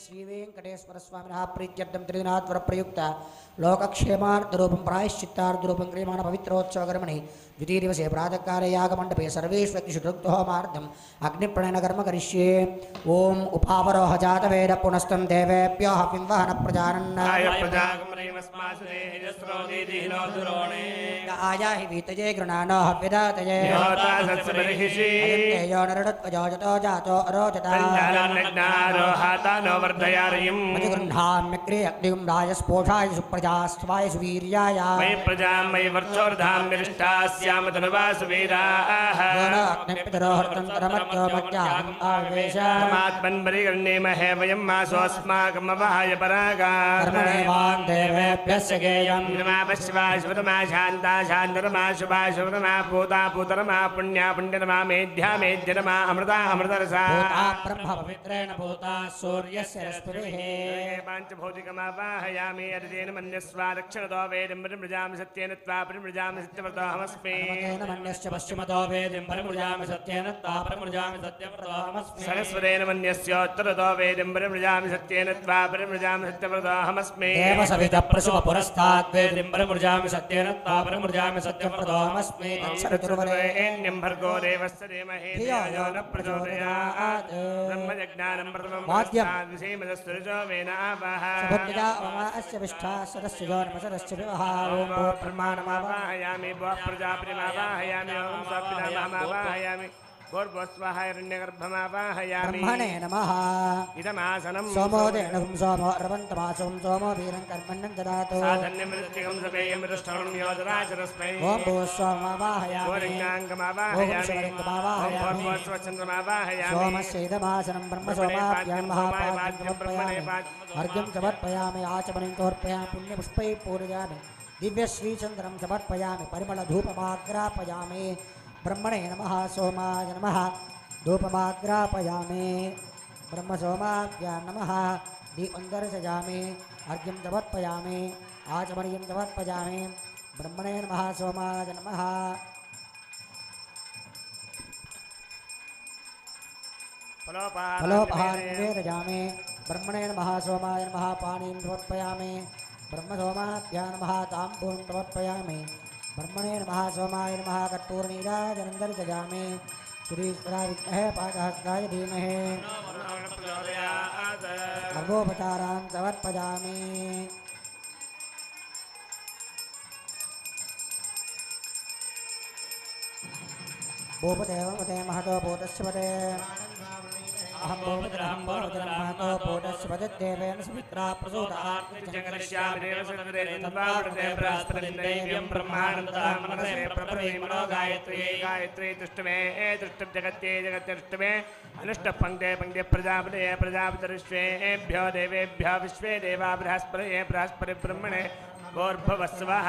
श्रीवेंकटेश्वरस्वामिनः प्रीत्यर्थं त्रिदिनात्वरप्रयुक्त लोकक्षेमार्थरूपं प्रायश्चित्तार्थरूपं क्रियमाण पवित्रोत्सवकर्मणि द्वितीयदिवसे प्रातःकाले यागमण्डपे सर्वेष्वग्निशुद्धोमार्थम् अग्निप्रणयन कर्म करिष्ये। ओम उपावरोह जातवेद पुनस्तं देवेभ्यो हविंवहन प्रजानन् आया हि वीतये गृणानो हव्यदातये यो नरडत्वजो जतो जातो अरोजता मजगृह्णाम्यग्रे अग्निं राजस्पोषाय सुप्रजास्त्वाय सुवीर्याय मयि प्रजां मयि वर्चोर्धां निष्ठास्याम धनुवासुवीराः अग्निपितरोहर्तन्तरमत्योमज्ञात्मन् परिगण्येमहे वयं मासोऽस्माकमवहाय परागान् देवेभ्यस्य गेयं नमापश्वा शुभतमा शान्ता शान्तरमा शुभा शुभतमा पूता पूतरमा पुण्या पुण्यतमा मेध्या मेध्यतमा अमृता अमृतरसा ब्रह्म पवित्रेण भूता सूर्यस्य रश्मिभिः पाञ्चभौतिकमावाहयामि अदितेन मन्यस्वा दक्षिणतो वेदं परिमृजामि सत्येन त्वा परिमृजामि सत्यव्रतोऽहमस्मि मन्यश्च पश्चिमतो वेदं परिमृजामि सत्येन त्वा परिमृजामि सत्यव्रतोऽहमस्मि सरस्वतेन मन्यस्योत्तरतो वेदं परिमृजामि सत्येन त्वा परिमृजामि सत्यव्रतोऽहमस्मि देवसवितः प्रसुव पुरस्तात् वेदं परिमृजामि सत्येन त्वा परिमृजामि सत्यव्रतोऽहमस्मि तत्सवितुर्वरेण्यं भर्गो देवस्य धीमहि धियो यो न प्रचोदयात् ब्रह्मज्ञानं प्रथमं विषेमदस्तुरजो वेन आवाह सबद्या अस्य विष्ठा सरस्य जोनमसरस्य विवहार ओम ब्रह्माणमावाहयामि भो प्रजापतिमावाहयामि ओम सपितामहमावाहयामि भूर्भुवस्वाहायरण्यगर्भमावाहयामि ब्रह्मणे नमः इदमासनं सोमोदेणं सोमो रवन्तमासं सोमो वीरं कर्मण्यं ददातु साधन्यमृत्तिकं सपेयं दृष्टं योजराचरस्मै ओम भूस्वामावाहयामि ओरिङ्गाङ्गमावाहयामि ओम भूर्भुवस्वचन्द्रमावाहयामि सोमस्यैदमासनं ब्रह्मसोमाभ्यां महापात्रमर्पयामि अर्घ्यं समर्पयामि आचमनीं समर्पयामि पुण्यपुष्पैः पूजयामि दिव्यश्रीचन्द्रं समर्पयामि परिमलधूपमाग्रापयामि ब्रह्मणे नमः सोमाय नमः धूपमाग्रापयामि ब्रह्मसोमाभ्यां नमः दीपं दर्शयामि अर्घ्यं समर्पयामि आचमनीयं समर्पयामि ब्रह्मणे नमः सोमाय नमः फलोपहारं निवेदयामि ब्रह्मणे नमः सोमाय नमः पाणिं समर्पयामि ब्रह्मसोमाभ्यां नमः ताम्बूलं समर्पयामि ब्रह्मणे नमः सोमाय नमः कर्पूरनीराजनं दर्शयामि सुरीश्वराय विद्महे पाकहस्ताय धीमहि सर्वोपचारान् समर्पयामि भूपते वमते महतो भूतस्य पदे अहं भूपतिरहं भूपतिरं महतो भूतस्य पददेवेन सुमित्रा प्रसूतार्तिजगरिष्यामि देवसंवदे तद्वावृते बृहस्पतिर्दैव्यं ब्रह्मानन्दं मनसे प्रभवे मनो गायत्री गायत्री तुष्टमे तुष्टं जगत्ये जगत्यष्टमे अनुष्टः पङ्क्ते पङ्क्ते प्रजापतये प्रजापतिर्विश्वेभ्यो देवेभ्यो विश्वे देवा बृहस्पतये बृहस्पतिर्ब्रह्मणे भूर्भुवस्वः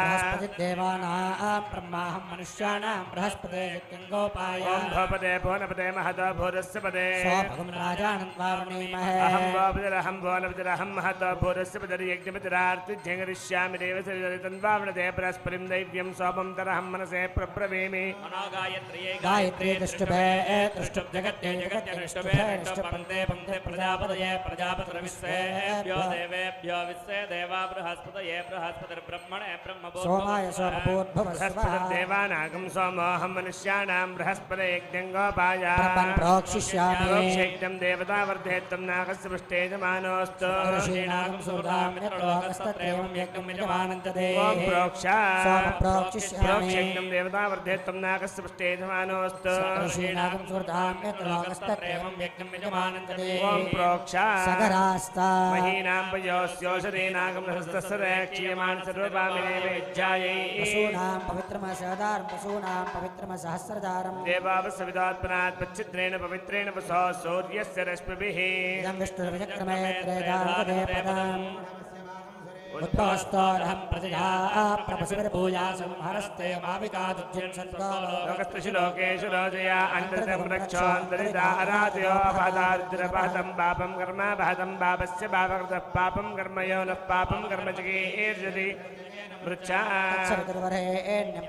देवानां ब्रह्माहं मनुष्याणां बृहस्पते यज्ञोपाय ओम भवपते भुवनपते महतो भूतस्य पदे स्वभगं राजानं वावणीमहे अहं भवपतिरहं भुवनपतिरहं महतो भूतस्य पदर्यज्ञपतिरार्तिज्ञगरिष्यामि देवसवितन्वावणते बृहस्पतिं दैव्यं सोमं तरहं मनसे प्रब्रवीमि गायत्री दृष्टुभे दृष्टुं जगत्ये जगत्यनुष्टुभे दृष्टपन्ते पन्ते प्रजापतये प्रजापतिर्विश्वेभ्यो देवेभ्यो विश्वे देवा बृहस्पतये बृहस्पति ब्रह्मणे सोमाय सोमभूर्भुवस्वः देवानागं सोमोऽहं मनुष्याणां बृहस्पते यज्ञोपाय प्रोक्षिष्यामि प्रोक्षेक्तं देवता वर्धेत्तं नागस्य पृष्ठे यजमानोऽस्तु ऋषीणागं सुरधामित्रलोकस्तत्रैवं यज्ञं यजमानन्तते ओम प्रोक्षा सोमप्रोक्षिष्यामि प्रोक्षेक्तं देवता वर्धेत्तं नागस्य पृष्ठे यजमानोऽस्तु ऋषीणागं सुरधामित्रलोकस्तत्रैवं यज्ञं यजमानन्तते ओम प्रोक्षा सगरास्ता महीनां पयोस्योषधीनागं सहस्रस्य क्षीयमान् पशूनां पवित्रमसहदारं पशूनां पवित्रमसहस्रदारं देवावसविदात्मनात् पच्छिद्रेण पवित्रेण वसो सूर्यस्य रश्मिभिः इदं विष्णुर्विचक्रमे त्रयदान्तदे पदम् उद्भवस्तोरहं प्रतिजा प्रपशुभिर्भूयासं हरस्ते माविकादुज्यं सत्त्वलोकस्तु लोकेषु रोजया अन्तर्दप्रक्षोऽन्तरिता अराधयो पादारुद्रपादं पापं कर्म पादं पापस्य पापकृतः पापं कर्म यो नः पापं कर्म चिकीर्षति वृक्षा तत्सवितुर्वरेण्यं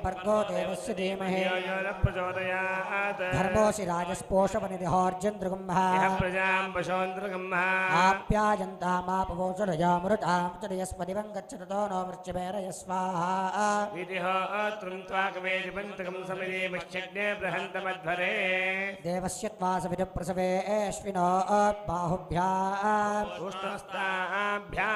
देवस्य धीमहि यो न प्रचोदयात् धर्मोऽसि राजस्पोषवनिधिहोर्जन्द्रगुम्भः यः प्रजां पशोन्द्रगम्मः आप्यायन्तामापवोचरजामृतां चरयस्पतिवं गच्छतो नो वृक्षमेरय स्वाहा विधिहोत्रं त्वाकवेदिपन्तकं समिति मश्चग्ने बृहन्तमध्वरे देवस्य त्वासविदुप्रसवेश्विनो बाहुभ्याम् उष्णस्ताभ्यां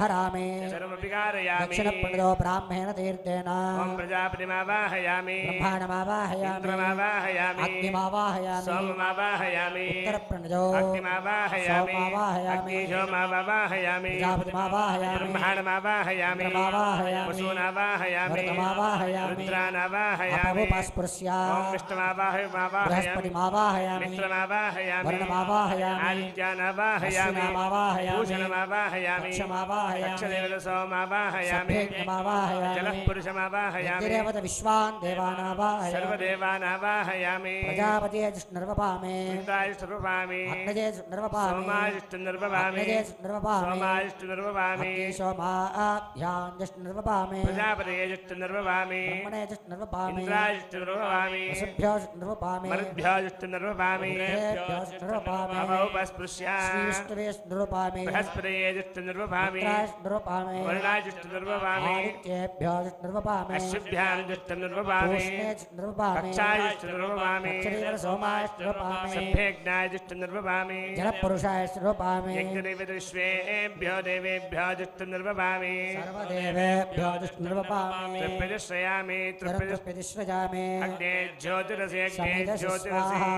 हरामि सर्वमपि कारयामि दक्षिणप्रणदो ब्राह्मेण तीर्थेन ॐ प्रजापतिमावाहयामि ब्रह्माणमावाहयामि इन्द्रमावाहयामि अग्निमावाहयामि सोममावाहयामि उत्तरप्रणदो अग्निमावाहयामि सोमावाहयामि अग्निशोमावाहयामि प्रजापतिमावाहयामि ब्रह्माणमावाहयामि इंद्रमावाहयामि वसूनावाहयामि वरुणमावाहयामि रुद्रानावाहयामि अपवुपस्पृश्या ॐ विष्णुमावाहयामि बृहस्पतिमावाहयामि मित्रमावाहयामि वरुणमावाहयामि आदित्यानावाहयामि अश्विनामावाहयामि भूषणमावाहयामि क्षमावाहयामि दक्षदेवदसोमावाहयामि सभ्येनमावाहयामि जलःपुरुषमावाहयामि यद्देवत विश्वान् देवानावाहयामि सर्वदेवानावाहयामि प्रजापतिये जिष्णुर्वपामि इन्द्रायष्टरूपामि अग्नये जिष्णुर्वपामि सोमायष्टनिर्वपामि अग्नये जिष्णुर्वपामि सोमायष्टनिर्वपामि अग्नि सोमाभ्यां जिष्णुर्वपामि प्रजापतये जिष्टनिर्वपामि ब्रह्मणे जिष्णुर्वपामि इन्द्रायष्टनिर्वपामि वसुभ्यो जिष्णुर्वपामि मरुद्भ्यो जिष्टनिर्वपामि इंद्रेभ्यो जिष्णुर्वपामि अवौपस्पृश्य श्रीविष्णुवे जिष्णुर्वपामि बृहस्पतये जिष्टनिर्वपामि रुद्राय जिष्णुर्वपामि वरुणाय जिष्टनिर्वपामि आदित्येभ्यो जिष्णुर्वपामि अश्विभ्यां जिष्टनिर्वपामि पूष्णे जिष्णुर्वपामि कक्षाय जिष्टनिर्वपामि दक्षिणेन सोमाय जिष्णुर्वपामि सभ्यज्ञाय जिष्टनिर्वपामि जलपुरुषाय जिष्णुर्वपामि यज्ञदेवविश्वेभ्यो देवेभ्यो जिष्टनिर्वपामि सर्वदेवेभ्यो जिष्णुर्वपामि तृप्यदिश्रयामि प्रतिश्रजामि अग्ने ज्योतिरसि अग्ने समिधस्य ज्योतिरसि स्वाहा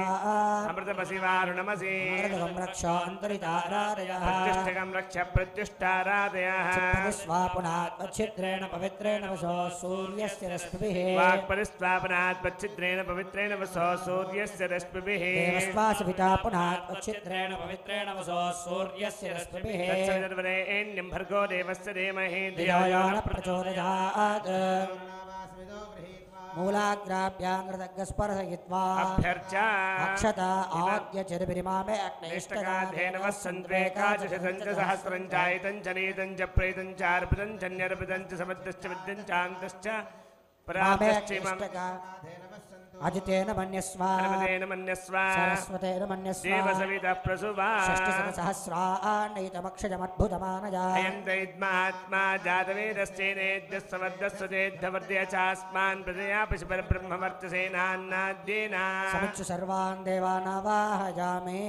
अमृतमसि वारुणमसि अमृतकं रक्ष अन्तरितारादयः प्रतिष्ठकं रक्ष प्रत्युष्टारादयः चित्तनिस्वा पुनात्मच्छिद्रेण पवित्रेण वशो सूर्यस्य रश्मिभिः वाक्परिस्वापनात् पच्छिद्रेण पवित्रेण वसो सूर्यस्य रश्मिभिः देवस्वासविता पुनात्मच्छिद्रेण पवित्रेण वशो सूर्यस्य रश्मिभिः तत्सवितुर्वरेण्यं भर्गो देवस्य धीमहि धियो धियो यो न न प्रचोदयात् मूलाग्राभ्याङ्कृतज्ञस्पर्शयित्वा अभ्यर्चा अक्षता आद्यचरिभिरिमामे इष्टकाधेनवः सन्त्वेकादशतं च सहस्रं चायतं च नीतं च प्रेतं च अर्पितं च न्यर्पितं च समद्यश्च विद्यं चान्तश्च परान्तश्च इमम् अजितेन मन्यस्व हनुमतेन मन्यस्व सरस्वतेन मन्यस्व देवसवितः प्रसुवा षष्टिशतसहस्रान्नैतमक्षजमद्भुतमानजा अयं दैत्मात्मा जातवेदस्तेनेद्यस्सवद्यस्वतेद्धवर्त्य चास्मान् प्रजया पशुपरब्रह्मवर्त्यसेनान्नाद्येना समिच्छु सर्वान् देवानावाहयामि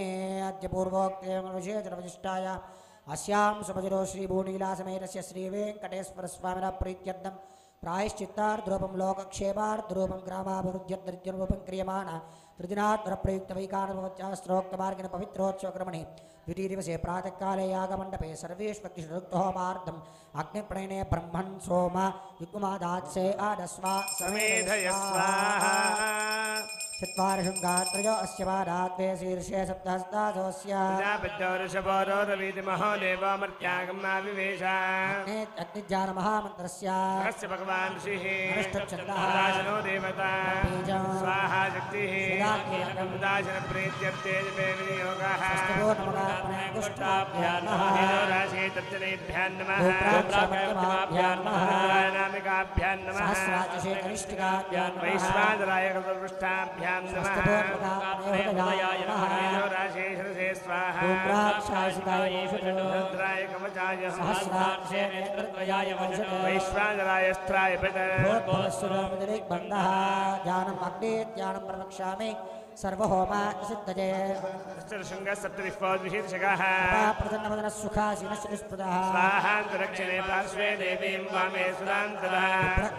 अद्य पूर्वोक्तेमविशेषणवजिष्ठाय अस्यां सुमजिरो श्रीभूनीलासमेतस्य श्रीवेङ्कटेश्वरस्वामिनः प्रीत्यर्थं प्रायश्चित्तार्द्रूपं लोकक्षेमार्द्रूपं ग्रामाभिवृद्ध्यर्द्रूपं क्रियमाण त्रिदिनात्मरप्रयुक्तवैकानुभवत्यास्त्रोक्तमार्गेण पवित्रोत्सवक्रमणे द्वितीयदिवसे प्रातःकाले यागमण्डपे सर्वेष्वग्निषरुक्तहोमार्धम् अग्निप्रणयने ब्रह्मन् सोम युग्मादात्से आदस्वा समेधय स्वाहा चत्वारशृङ्गात्रयो अस्य पादात्वे शीर्षे सप्तहस्तासोऽस्य प्रजापत्योरुषभोरोधवीतिमहो देवमर्त्यागमाविवेश अग्निज्ञानमहामन्त्रस्य अस्य भगवान् ऋषिः अनुष्ठच्छन्दः उदासनो देवता बीजं स्वाहा शक्तिः सुधाकीलकम् उदासन प्रीत्यर्थे जपे विनियोगः नमोऽर्पणे दुष्टाभ्यां नमः राशे तर्जनेभ्यां नमः गोप्राक्षमत्यमाभ्यां नमः रुद्रानामिकाभ्यां नमः सहस्राचशे कनिष्ठिकाभ्यां नमः वैश्वानराय कल्पवृष्टाभ्यां नमः राशे शिरसे स्वाहा रुद्राय कवचाय सहस्राक्षे नेत्रत्रयाय वंशते वैश्वानराय स्त्राय भोत्भवस्सुरमिदिग्बन्धः ज्ञानम् अग्नेज्ञानं प्रवक्ष्यामि सर्वहोमा सिद्धये शृङ्गसप्तविश्वद्विशीर्षकः प्रसन्नवदनः सुखासीनस्य निस्पृतः स्वाहान्तरक्षणे पार्श्वे देवीं वामे सुरान्तरः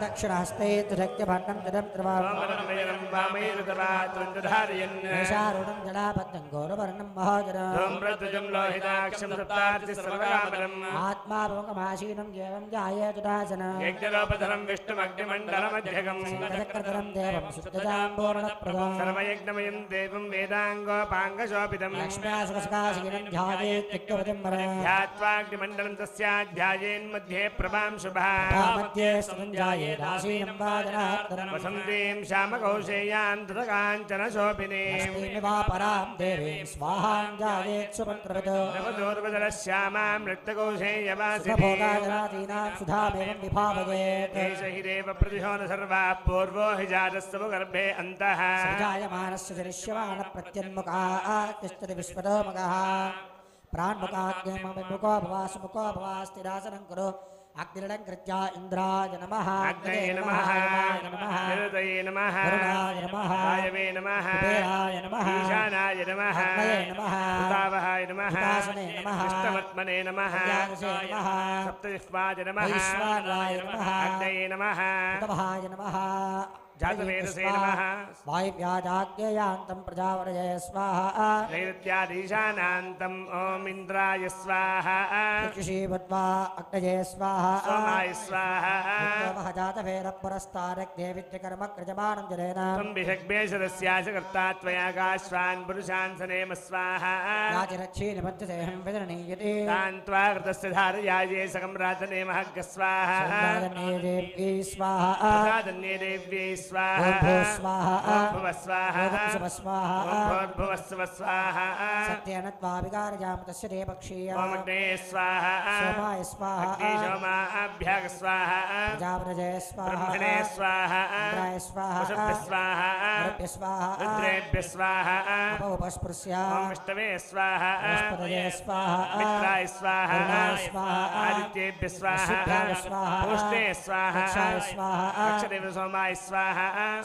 दक्षिणहस्ते तुशक्यभण्डं जलं त्रिवाम् वामनं वामे ऋतवात्रन्दधारयन् निशारूढं जलाबद्धं गौरवर्णं महाजनम् धूम्रध्वजं लोहिताक्षं सप्तार्ति सर्वकामरम् आत्माभोगमाशीनं एवं जायेतुदासन यज्ञलोपधरं विष्णुमग्निमण्डलमध्यगम् चक्रधरं देवं शुद्धजाम्बोरणत्वं प्रदम् सर्वयज्ञमयं देवं वेदाङ्गोपाङ्गशोभितं लक्ष्म्या सुखसकाशिनं ध्यायेत् त्यक्तवतिं वरम् ध्यात्वाग्निमण्डलं तस्याध्यायेन्मध्ये प्रभां शुभा मध्ये स्तुञ्जायेत् आसीनं वाजनार्दनम् वसन्तीं श्यामकौशेयां धृतकाञ्चनशोभिनीं वा परां देवीं स्वाहाञ्जायेत् सुमन्त्रवत् नवदोर्वदलश्यामां नृत्यकौशेयवासिनीं सुखभोगादरादीनां सुधामेवं विभावयेत् एष हि देवप्रतिशो न सर्वाः पूर्वो हि जातस्तव गर्भे अन्तः सृजायमानस्य चरिष्यमाणप्रत्यन्मुखाः तिष्ठति विश्वतोमुखः प्राण्मुखाग्निमुखो भवासुमुखो भवास्तिरासनं कुरु अग्निरङ्कृत्या इन्द्राय नमः अग्नये नमः निरुतये नमः वरुणाय नमः वायवे नमः कुबेराय नमः ईशानाय नमः अग्नये नमः कृतावहाय नमः विकासने नमः कृष्णवर्त्मने नमः अज्ञानसे नमः सप्तजिह्वाय नमः वैश्वानराय नमः अग्नये नमः कृतवहाय नमः जातवेदसे नमः वायुव्याजाज्ञयान्तं प्रजावरये स्वाहा नैऋत्यादीशानान्तम् ॐ इन्द्राय स्वाहा शुचिषीभूत्वा अग्नये स्वाहा सोमाय स्वाहा वः जातभेदपुरस्तारग्ने विद्यकर्म कृजमानं जलेन त्वं विषग्भेषदस्याश कर्ता त्वयाकाश्वान् पुरुषान् सनेम स्वाहा राजरक्षीनिबद्धसेहं विदरणीयते तान् त्वा कृतस्य धारयाये सकं रातनेमः स्वाहा संराजन्ये देव्यै स्वाहा प्रसादन्ये देव्यै स्वाहा ॐ भूः स्वाहा भुव स्वाहा ॐ शुभ स्वाहा भूर्भुवस्व स्वाहा सत्येन त्वाभिकारयाम तस्य ते पक्षीया ॐ अग्ने स्वाहा सोमाय स्वाहा अग्निशोमाभ्याग स्वाहा प्रजावृजय स्वाहा ब्रह्मणे स्वाहा इन्द्राय स्वाहा वसुभ्य स्वाहा रुद्रभ्य स्वाहा रुद्रेभ्य स्वाहा उपस्पृश्या ॐ विष्णवे स्वाहा बृहस्पतये स्वाहा मित्राय स्वाहा वरुणाय स्वाहा आदित्येभ्य स्वाहा वसुभ्याय स्वाहा पुष्णे स्वाहा दक्षाय स्वाहा अक्षदेव सोमाय स्वाहा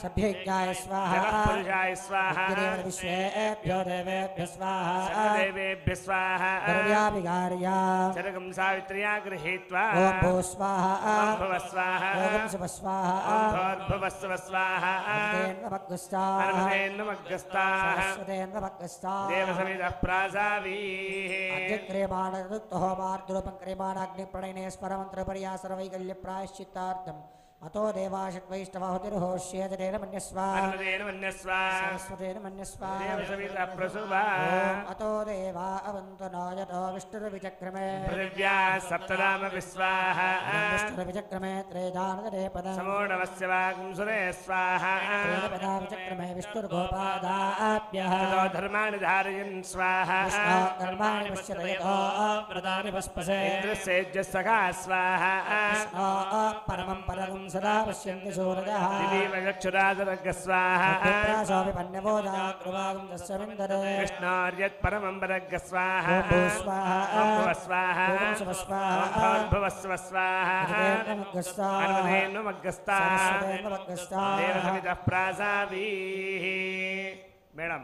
सभ्यज्ञाय स्वाहा जगत्पुरुषाय स्वाहा अग्निदेव विश्वेभ्यो देवेभ्य स्वाहा सर्वदेवेभ्य स्वाहा वरुण्याभिकार्या चरकं सावित्र्या गृहीत्वा ॐ भूः स्वाहा ॐ भुव स्वाहा ॐ शुभ स्वाहा ॐ भूर्भुवस्व स्वाहा अग्नेन्वभग्गस्ताः अनुमतेन्नमग्गस्ताः सरस्वतेन्वभग्गस्ताः देवसमितः प्रासावीः अग्निक्रियमाणरुक्तहोमार्दुरपङ्क्रियमाणाग्निप्रणयने स्वरमन्त्रपर्या सर्वैकल्यप्रायश्चित्तार्थम् अतो देवाशत्वैष्टवाहुतिर्होष्येतेन मन्यस्वा अनुमतेन मन्यस्वा सरस्वतेन मन्यस्वा देवसमितः प्रसुवा ॐ अतो देवा अवन्तु नो यतो विष्णुर्विचक्रमे पृथिव्या सप्तदामपि स्वाहा विष्णुर्विचक्रमे त्रेधानदरेपदम् समोढवस्य वागुंसुरे स्वाहा त्रेणपदा विचक्रमे विष्णुर्गोपादाभ्यः ततो धर्माणि धारयन् स्वाहा कर्माणि पश्यत यतो व्रतानि पस्पसे इन्द्रस्येज्यः सखा स्वाहा परमं परगुं सदा पश्यन्ति सूरजः दिवीवचक्षुरादरग् स्वाहा स्वामि पन्यबोधाकृवागं तस्य विन्दते कृष्णार्यत्परमं वरग् स्वाहा ॐ भूः स्वाहा भुव स्वाहा ॐ शुभ स्वाहा भुवस्व स्वाहा अनुमतेन्नमग्गस्ताः सरस्वतेन्वभग्गस्ताः देवसमितः प्रासावीः మేడం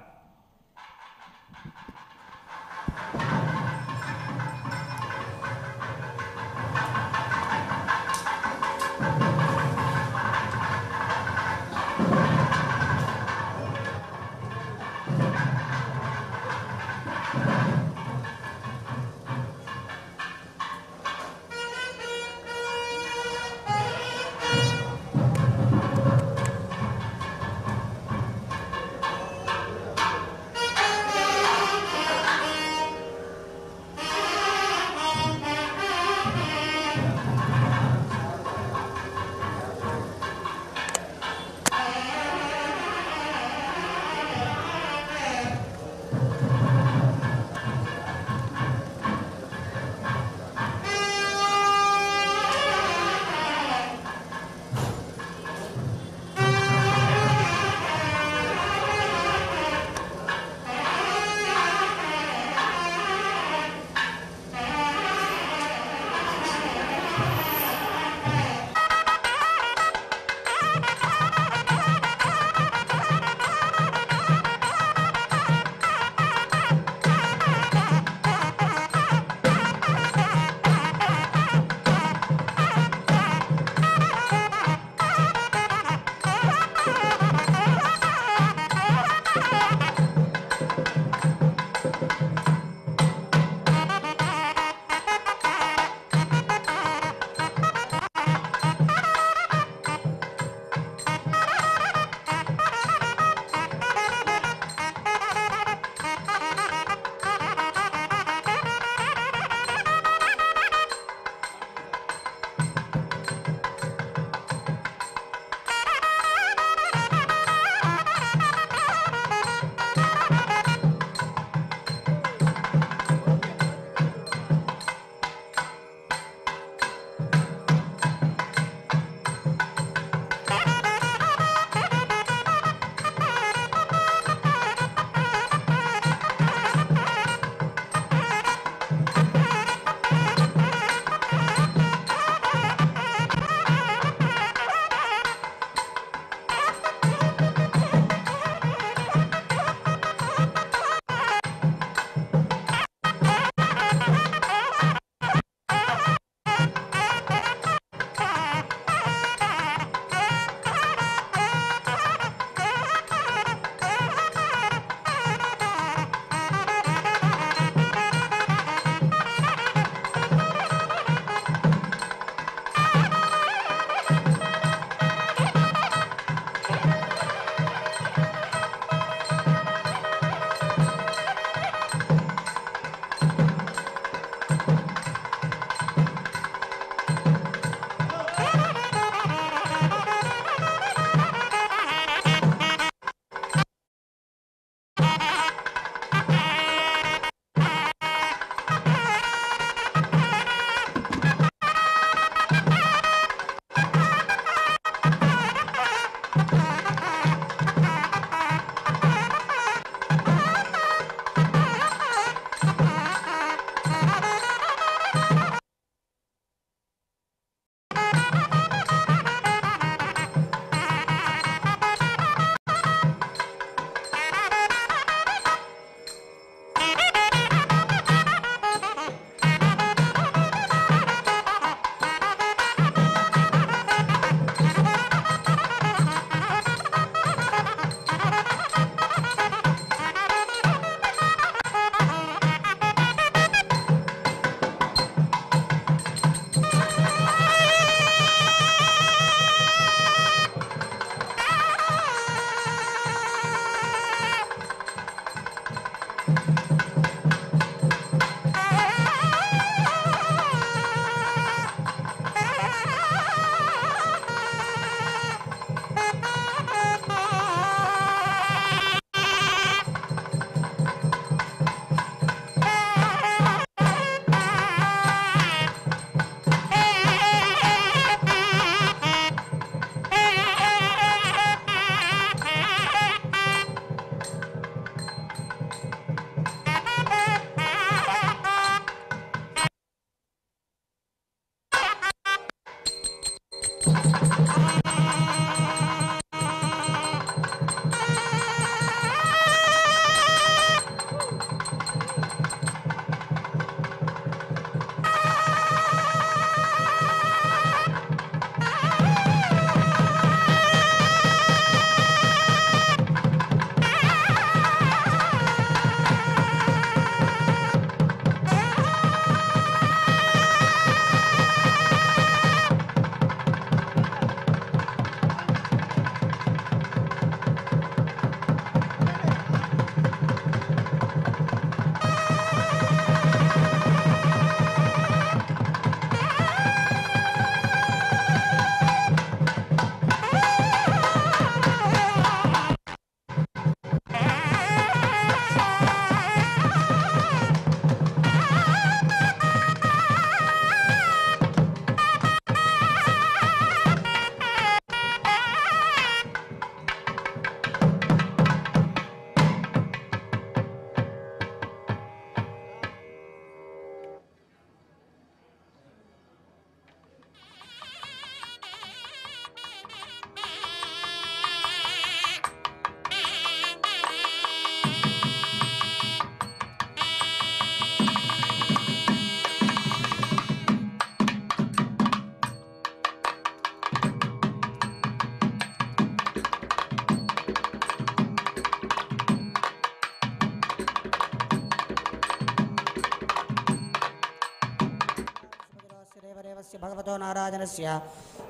श्रीमतो नारायणस्य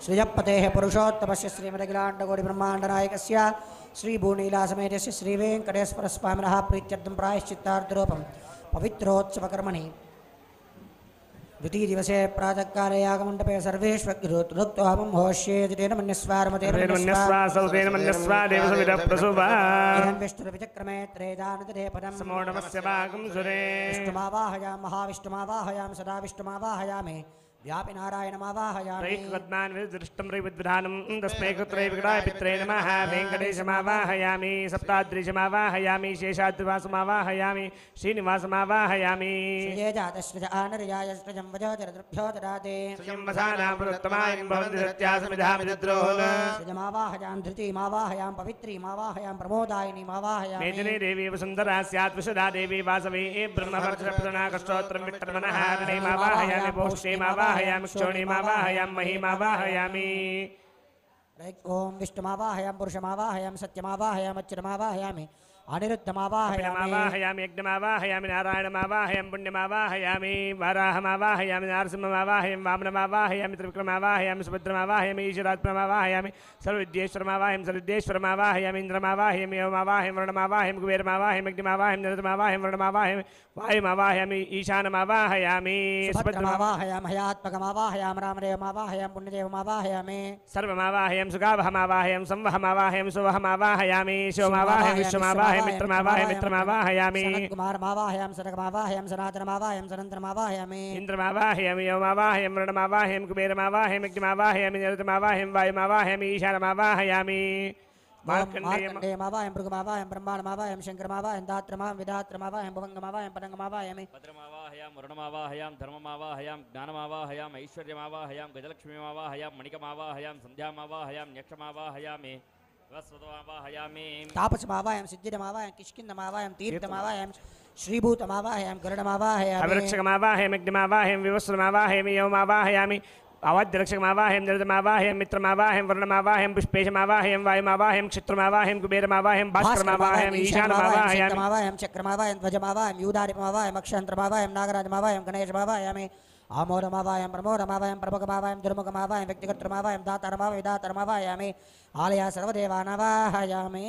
श्रीजपतेः पुरुषोत्तमस्य श्रीमदखिलाण्डकोटिब्रह्माण्डनायकस्य श्रीभूनीलासमेतस्य श्रीवेङ्कटेश्वरस्वामिनः प्रीत्यर्थं प्रायश्चित्तार्थरूपं पवित्रोत्सवकर्मणि द्वितीय दिवसे प्रातःकाले यागमण्डपे सर्वेष्वग्रुत्वामं होष्येतेन मन्यस्वारमतेन विष्णुरविचक्रमे त्रेदानतरे पदं समोढमस्य भागं सुरे विष्णुमावाहयामि महाविष्णुमावाहयामि सदा विष्णुमावाहयामि व्यापि नारायणमावाहयामि त्रैकद्मान् विदृष्टं रविद्विधानं तस्मै कृत्रै विकटाय पित्रे नमः वेङ्कटेशमावाहयामि सप्ताद्रीशमावाहयामि शेषाद्रिवासमावाहयामि श्रीनिवासमावाहयामि श्रिये जातश्रिज आनर्यायश्रिजं वजोजरद्भ्यो ददाते श्रियं वसानां पुरुत्तमायं भवन्ति सत्यासमिधामिद्रोः श्रिजमावाहयां धृतिमावाहयां पवित्रीमावाहयां प्रमोदायिनीमावाहयामि मेदिनी देवी वसुन्धरा स्यात् विशदा देवी वासवी ब्रह्मवर्षप्रणाकष्टोत्रं विट्टर्मणः हरिणीमावाहयामि पौष्णीमावाहयामि क्षोणीमावाहयामि महीमावाहयामि ओम विष्णुमावाहयां पुरुषमावाहयां सत्यमावाहयां अच्युतमावाहयामि अनिरुद्धमावाहयामि यज्ञमावाहयामि नारायणमावाहयामि पुण्यमावाहयामि वाराहमावाहयामि नारसिंहमावाहयामि वामनमावाहयामि त्रिविक्रमावाहयामि सुभद्रमावाहयामि ईश्वरात्ममावाहयामि सर्वविद्येश्वरमावाहयामि सर्वविद्येश्वरमावाहयामि इन्द्रमावाहयामि योमावाहयामि वरुणमावाहयामि कुबेरमावाहयामि अग्निमावाहयामि नरतमावाहयामि वरुणमावाहयामि वायुमावाहयामि ईशानमावाहयामि सुभद्रमावाहयामि हयात्मकमावाहयामि रामदेवमावाहयामि पुण्यदेवमावाहयामि सर्वमावाहयामि सुगावहमावाहयामि संवहमावाहयामि सुवहमावाहयामि शिवमावाहयामि विश्वमावाहयामि मित्रमावाहयामि सनत्कुमारमावाहयामि सनकमावाहयामि सनातनमावाहयामि सनन्तरमावाहयामि इन्द्रमावाहयामि योमावाहयामि वरुणमावाहयामि कुबेरमावाहयामि अग्निमावाहयामि नरतमावाहयामि वायुमावाहयामि ईशानमावाहयामि मार्कण्डेयमावाहयामि भृगुमावाहयामि ब्रह्माण्डमावाहयामि शङ्करमावाहयामि दात्रमावाहयामि विधात्रमावाहयामि भुवङ्गमावाहयामि पतङ्गमावाहयामि भद्रमावाहयामि वरुणमावाहयामि धर्ममावाहयामि ज्ञानमावाहयामि ऐश्वर्यमावाहयामि गजलक्ष्मीमावाहयामि मणिकमावाहयामि सन्ध्यामावाहयामि यक्षमावाहयामि वस्वतमावाहयामि तापसमावाहयामि सिद्धिरमावाहयामि किष्किन्धमावाहयामि तीर्थमावाहयामि श्रीभूतमावाहयामि गरुडमावाहयामि अभिरक्षकमावाहयामि अग्निमावाहयामि विवस्वरमावाहयामि योमावाहयामि अवध्यरक्षकमावाहयामि नरतमावाहयामि मित्रमावाहयामि वरुणमावाहयामि पुष्पेशमावाहयामि वायुमावाहयामि क्षित्रमावाहयामि कुबेरमावाहयामि भास्करमावाहयामि ईशानमावाहयामि चक्रमावाहयामि ध्वजमावाहयामि यूदारिमावाहयामि अक्षयन्त्रमावाहयामि नागराजमावाहयामि गणेशमावाहयामि आमोदमावाहयामि प्रमोदमावाहयामि प्रमुखमावाहयामि दुर्मुखमावाहयामि व्यक्तिकर्तृमावाहयामि दातारमावाहयामि आलया सर्वदेवानावाहयामि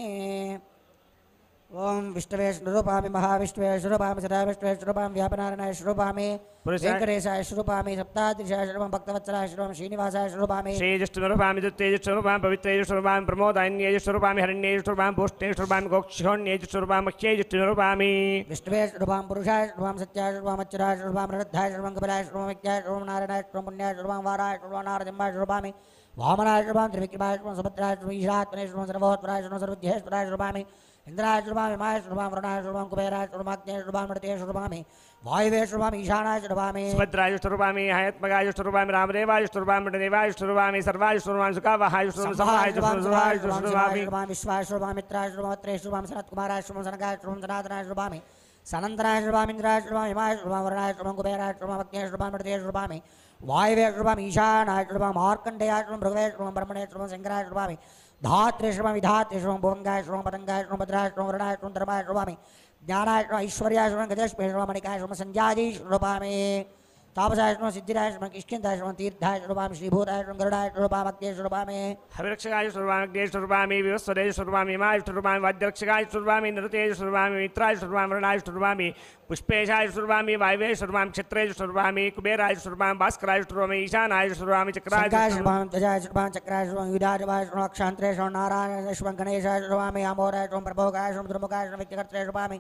ओम विष्णवे स्वरूपामि महाविष्णवे स्वरूपामि सदा विष्णवे स्वरूपामि व्यापनारायणाय स्वरूपामि वेंकटेशाय स्वरूपामि सप्ताद्रिशाय स्वरूपामि भक्तवत्सलाय स्वरूपामि श्रीनिवासाय स्वरूपामि श्रीजष्टुरूपामि दुत्तेजष्टुरूपामि पवित्रेजष्टुरूपामि प्रमोदान्येजष्टुरूपामि हरण्येजष्टुरूपामि पोष्णेजष्टुरूपामि गोक्षोण्येजष्टुरूपामि मख्येजष्टुरूपामि विष्णवे स्वरूपामि पुरुषाय स्वरूपामि सत्याय स्वरूपामि अच्युताय स्वरूपामि रथाय स्वरूपामि कपिलाय स्वरूपामि विज्ञाय स्वरूपामि नारायणाय स्वरूपामि पुण्याय स्वरूपामि वाराय स्वरूपामि नारदिम्बाय स्वरूपामि वामनाय स्वरूपामि त्रिविक्रमाय स्वरूपामि सुभद्राय स्वरूपामि ईशात्मने स्वरूपामि सर्वोत्तराय स्वरूपामि सर्वविद्येश्वराय स्वरूपामि इंद्राय स्वरूपामि माय स्वरूपामि वरुणाय स्वरूपामि कुबेराय स्वरूपामि अग्नेय स्वरूपामि मृतेय स्वरूपामि वायुवे स्वरूपामि ईशानाय स्वरूपामि सुभद्राय स्वरूपामि हयत्मगाय स्वरूपामि रामदेवाय स्वरूपामि मृदेवाय स्वरूपामि सर्वाय स्वरूपामि सुखावहाय स्वरूपामि सहाय स्वरूपामि विश्वाय स्वरूपामि मित्राय स्वरूपामि त्रेय स्वरूपामि सनत्कुमाराय स्वरूपामि सनकाय स्वरूपामि सनातनाय स्वरूपामि सनन्तराय स्वरूपामि इंद्राय स्वरूपामि हिमाय स्वरूपामि वरुणाय स्वरूपामि कुबेराय स्वरूपामि अग्नेय स्वरूपामि मृतेय स्वरूपामि वायुवे स्वरूपामि ईशानाय स्वरूपामि मार्कण्डेयाय स्वरूपामि भृगवे स्वरूपामि ब्रह्मणे स्वरूपामि शङ्कराय स्वरूपामि धात्रे स्वरूपामि विधात्रे स्वरूपामि भुवङ्गाय स्वरूपामि पतङ्गाय स्वरूपामि भद्राय स्वरूपामि वरुणाय स्वरूपामि धर्माय स्वरूपामि ज्ञानाय स्वरूपामि ऐश्वर्याय स्वरूपामि गजस्मे स्वरूपामि मणिकाय स्वरूपामि संज्ञायै स्वरूपामि तापसाय स्वरूपामि सिद्धिराय स्वरूपामि किष्किन्धाय स्वरूपामि तीर्थाय स्वरूपामि श्रीभूताय स्वरूपामि गरुडाय स्वरूपामि अग्नेय स्वरूपामि हविरक्षकाय स्वरूपामि अग्नेय स्वरूपामि विवस्वदेय स्वरूपामि हिमाय स्वरूपामि वाद्यरक्षकाय स्वरूपामि नरतेय स्वरूपामि मित्राय स्वरूपामि वरुणाय स्वरूपामि पुष्पेशाय स्वरूपामि वायुवे स्वरूपामि क्षत्रेय स्वरूपामि कुबेराय स्वरूपामि भास्कराय स्वरूपामि ईशानाय स्वरूपामि चक्राय स्वरूपामि ध्वजाय स्वरूपामि चक्राय स्वरूपामि युधाजवाय स्वरूपामि अक्षान्त्रे स्वरूपामि नारायणाय स्वरूपामि गणेशाय स्वरूपामि आमोदाय स्वरूपामि प्रभोगाय स्वरूपामि दुर्मुखाय स्वरूपामि व्यक्तिकर्त्रे स्वरूपामि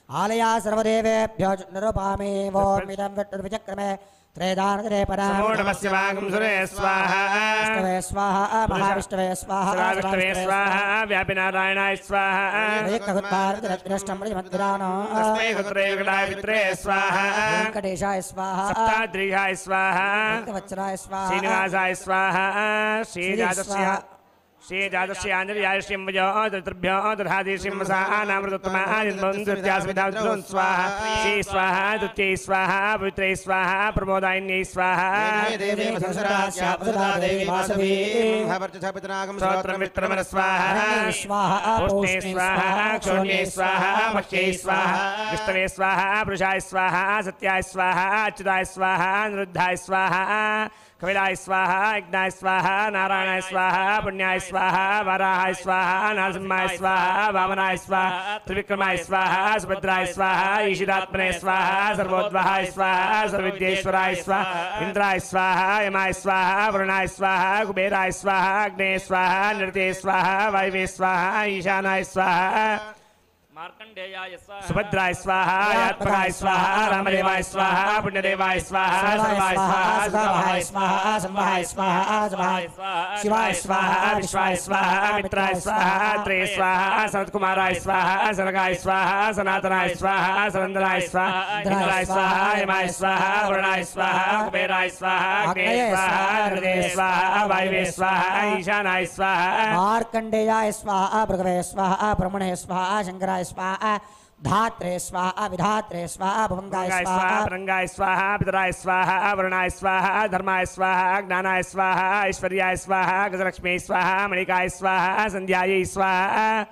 आलया सर्वदेवेभ्यो निरूपामि वोमिदं विचक्रमे त्रैदानतरे परां समोढमस्य भागं सुरे स्वाहा विष्णवे स्वाहा महाविष्णवे स्वाहा विष्णवे स्वाहा व्यापि नारायणाय स्वाहा तस्मै सुत्रे विकटाय पित्रे स्वाहा वेंकटेशाय स्वाहा सप्ताद्रीशाय स्वाहा भक्तवत्सलाय स्वाहा श्रीनिवासाय स्वाहा श्रीजातस्य श्रीजातस्य आञ्जलियाय श्रीमयो दत्तभ्यो दधाति श्रीमसानामृतोत्तमादित्यास्मिताद्रोन् स्वाहा श्री स्वाहा दुत्यै स्वाहा पवित्रै स्वाहा प्रमोदायिन्यै स्वाहा श्रोत्रमित्रमन स्वाहा पुष्णे स्वाहा क्षोण्ये स्वाहा मह्यै स्वाहा विष्णवे स्वाहा पुरुषाय स्वाहा सत्याय स्वाहा अच्युताय स्वाहा अनिरुद्धाय स्वाहा कपिलाय स्वाहा यज्ञाय स्वाहा नारायणाय स्वाहा पुण्याय स्वाहा वराहाय स्वाहा नरसिंहाय स्वाहा वामनाय स्वाहा त्रिविक्रमाय स्वाहा सुभद्राय स्वाहा ईशिरात्मने स्वाहा सर्वोद्वहाय स्वाहा सर्वविद्येश्वराय स्वाहा इंद्राय स्वाहा यमाय स्वाहा वरुणाय स्वाहा कुबेराय स्वाहा अग्नेय स्वाहा नृते स्वाहा वायवे स्वाहा ईशानाय स्वाहा मार्कंडेयाय स्वाहा सुभद्राय स्वाहा यात्मकाय स्वाहा रामदेवाय स्वाहा पुण्यदेवाय स्वाहा सर्वाय स्वाहा सुधाय स्वाहा संवाय स्वाहा जवाय स्वाहा शिवाय स्वाहा विश्वाय स्वाहा मित्राय स्वाहा त्रे स्वाहा सनत्कुमाराय स्वाहा सरगाय स्वाहा सनातनाय स्वाहा सरंदराय स्वाहा इंद्राय स्वाहा यमाय स्वाहा वरुणाय स्वाहा कुबेराय स्वाहा अग्नेय स्वाहा हृदय स्वाहा वायवे स्वाहा ईशानाय स्वाहा मार्कंडेयाय स्वाहा भृगवे स्वाहा ब्रह्मणे स्वाहा शंकराय स्वाहा धात्रे स्वाहा विधात्रे स्वाहा भवंगाय स्वाहा रंगाय स्वाहा पितराय स्वाहा वरुणाय स्वाहा धर्माय स्वाहा ज्ञानाय स्वाहा ऐश्वर्याय स्वाहा गजलक्ष्मी स्वाहा मणिकाय स्वाहा संध्यायै स्वाहा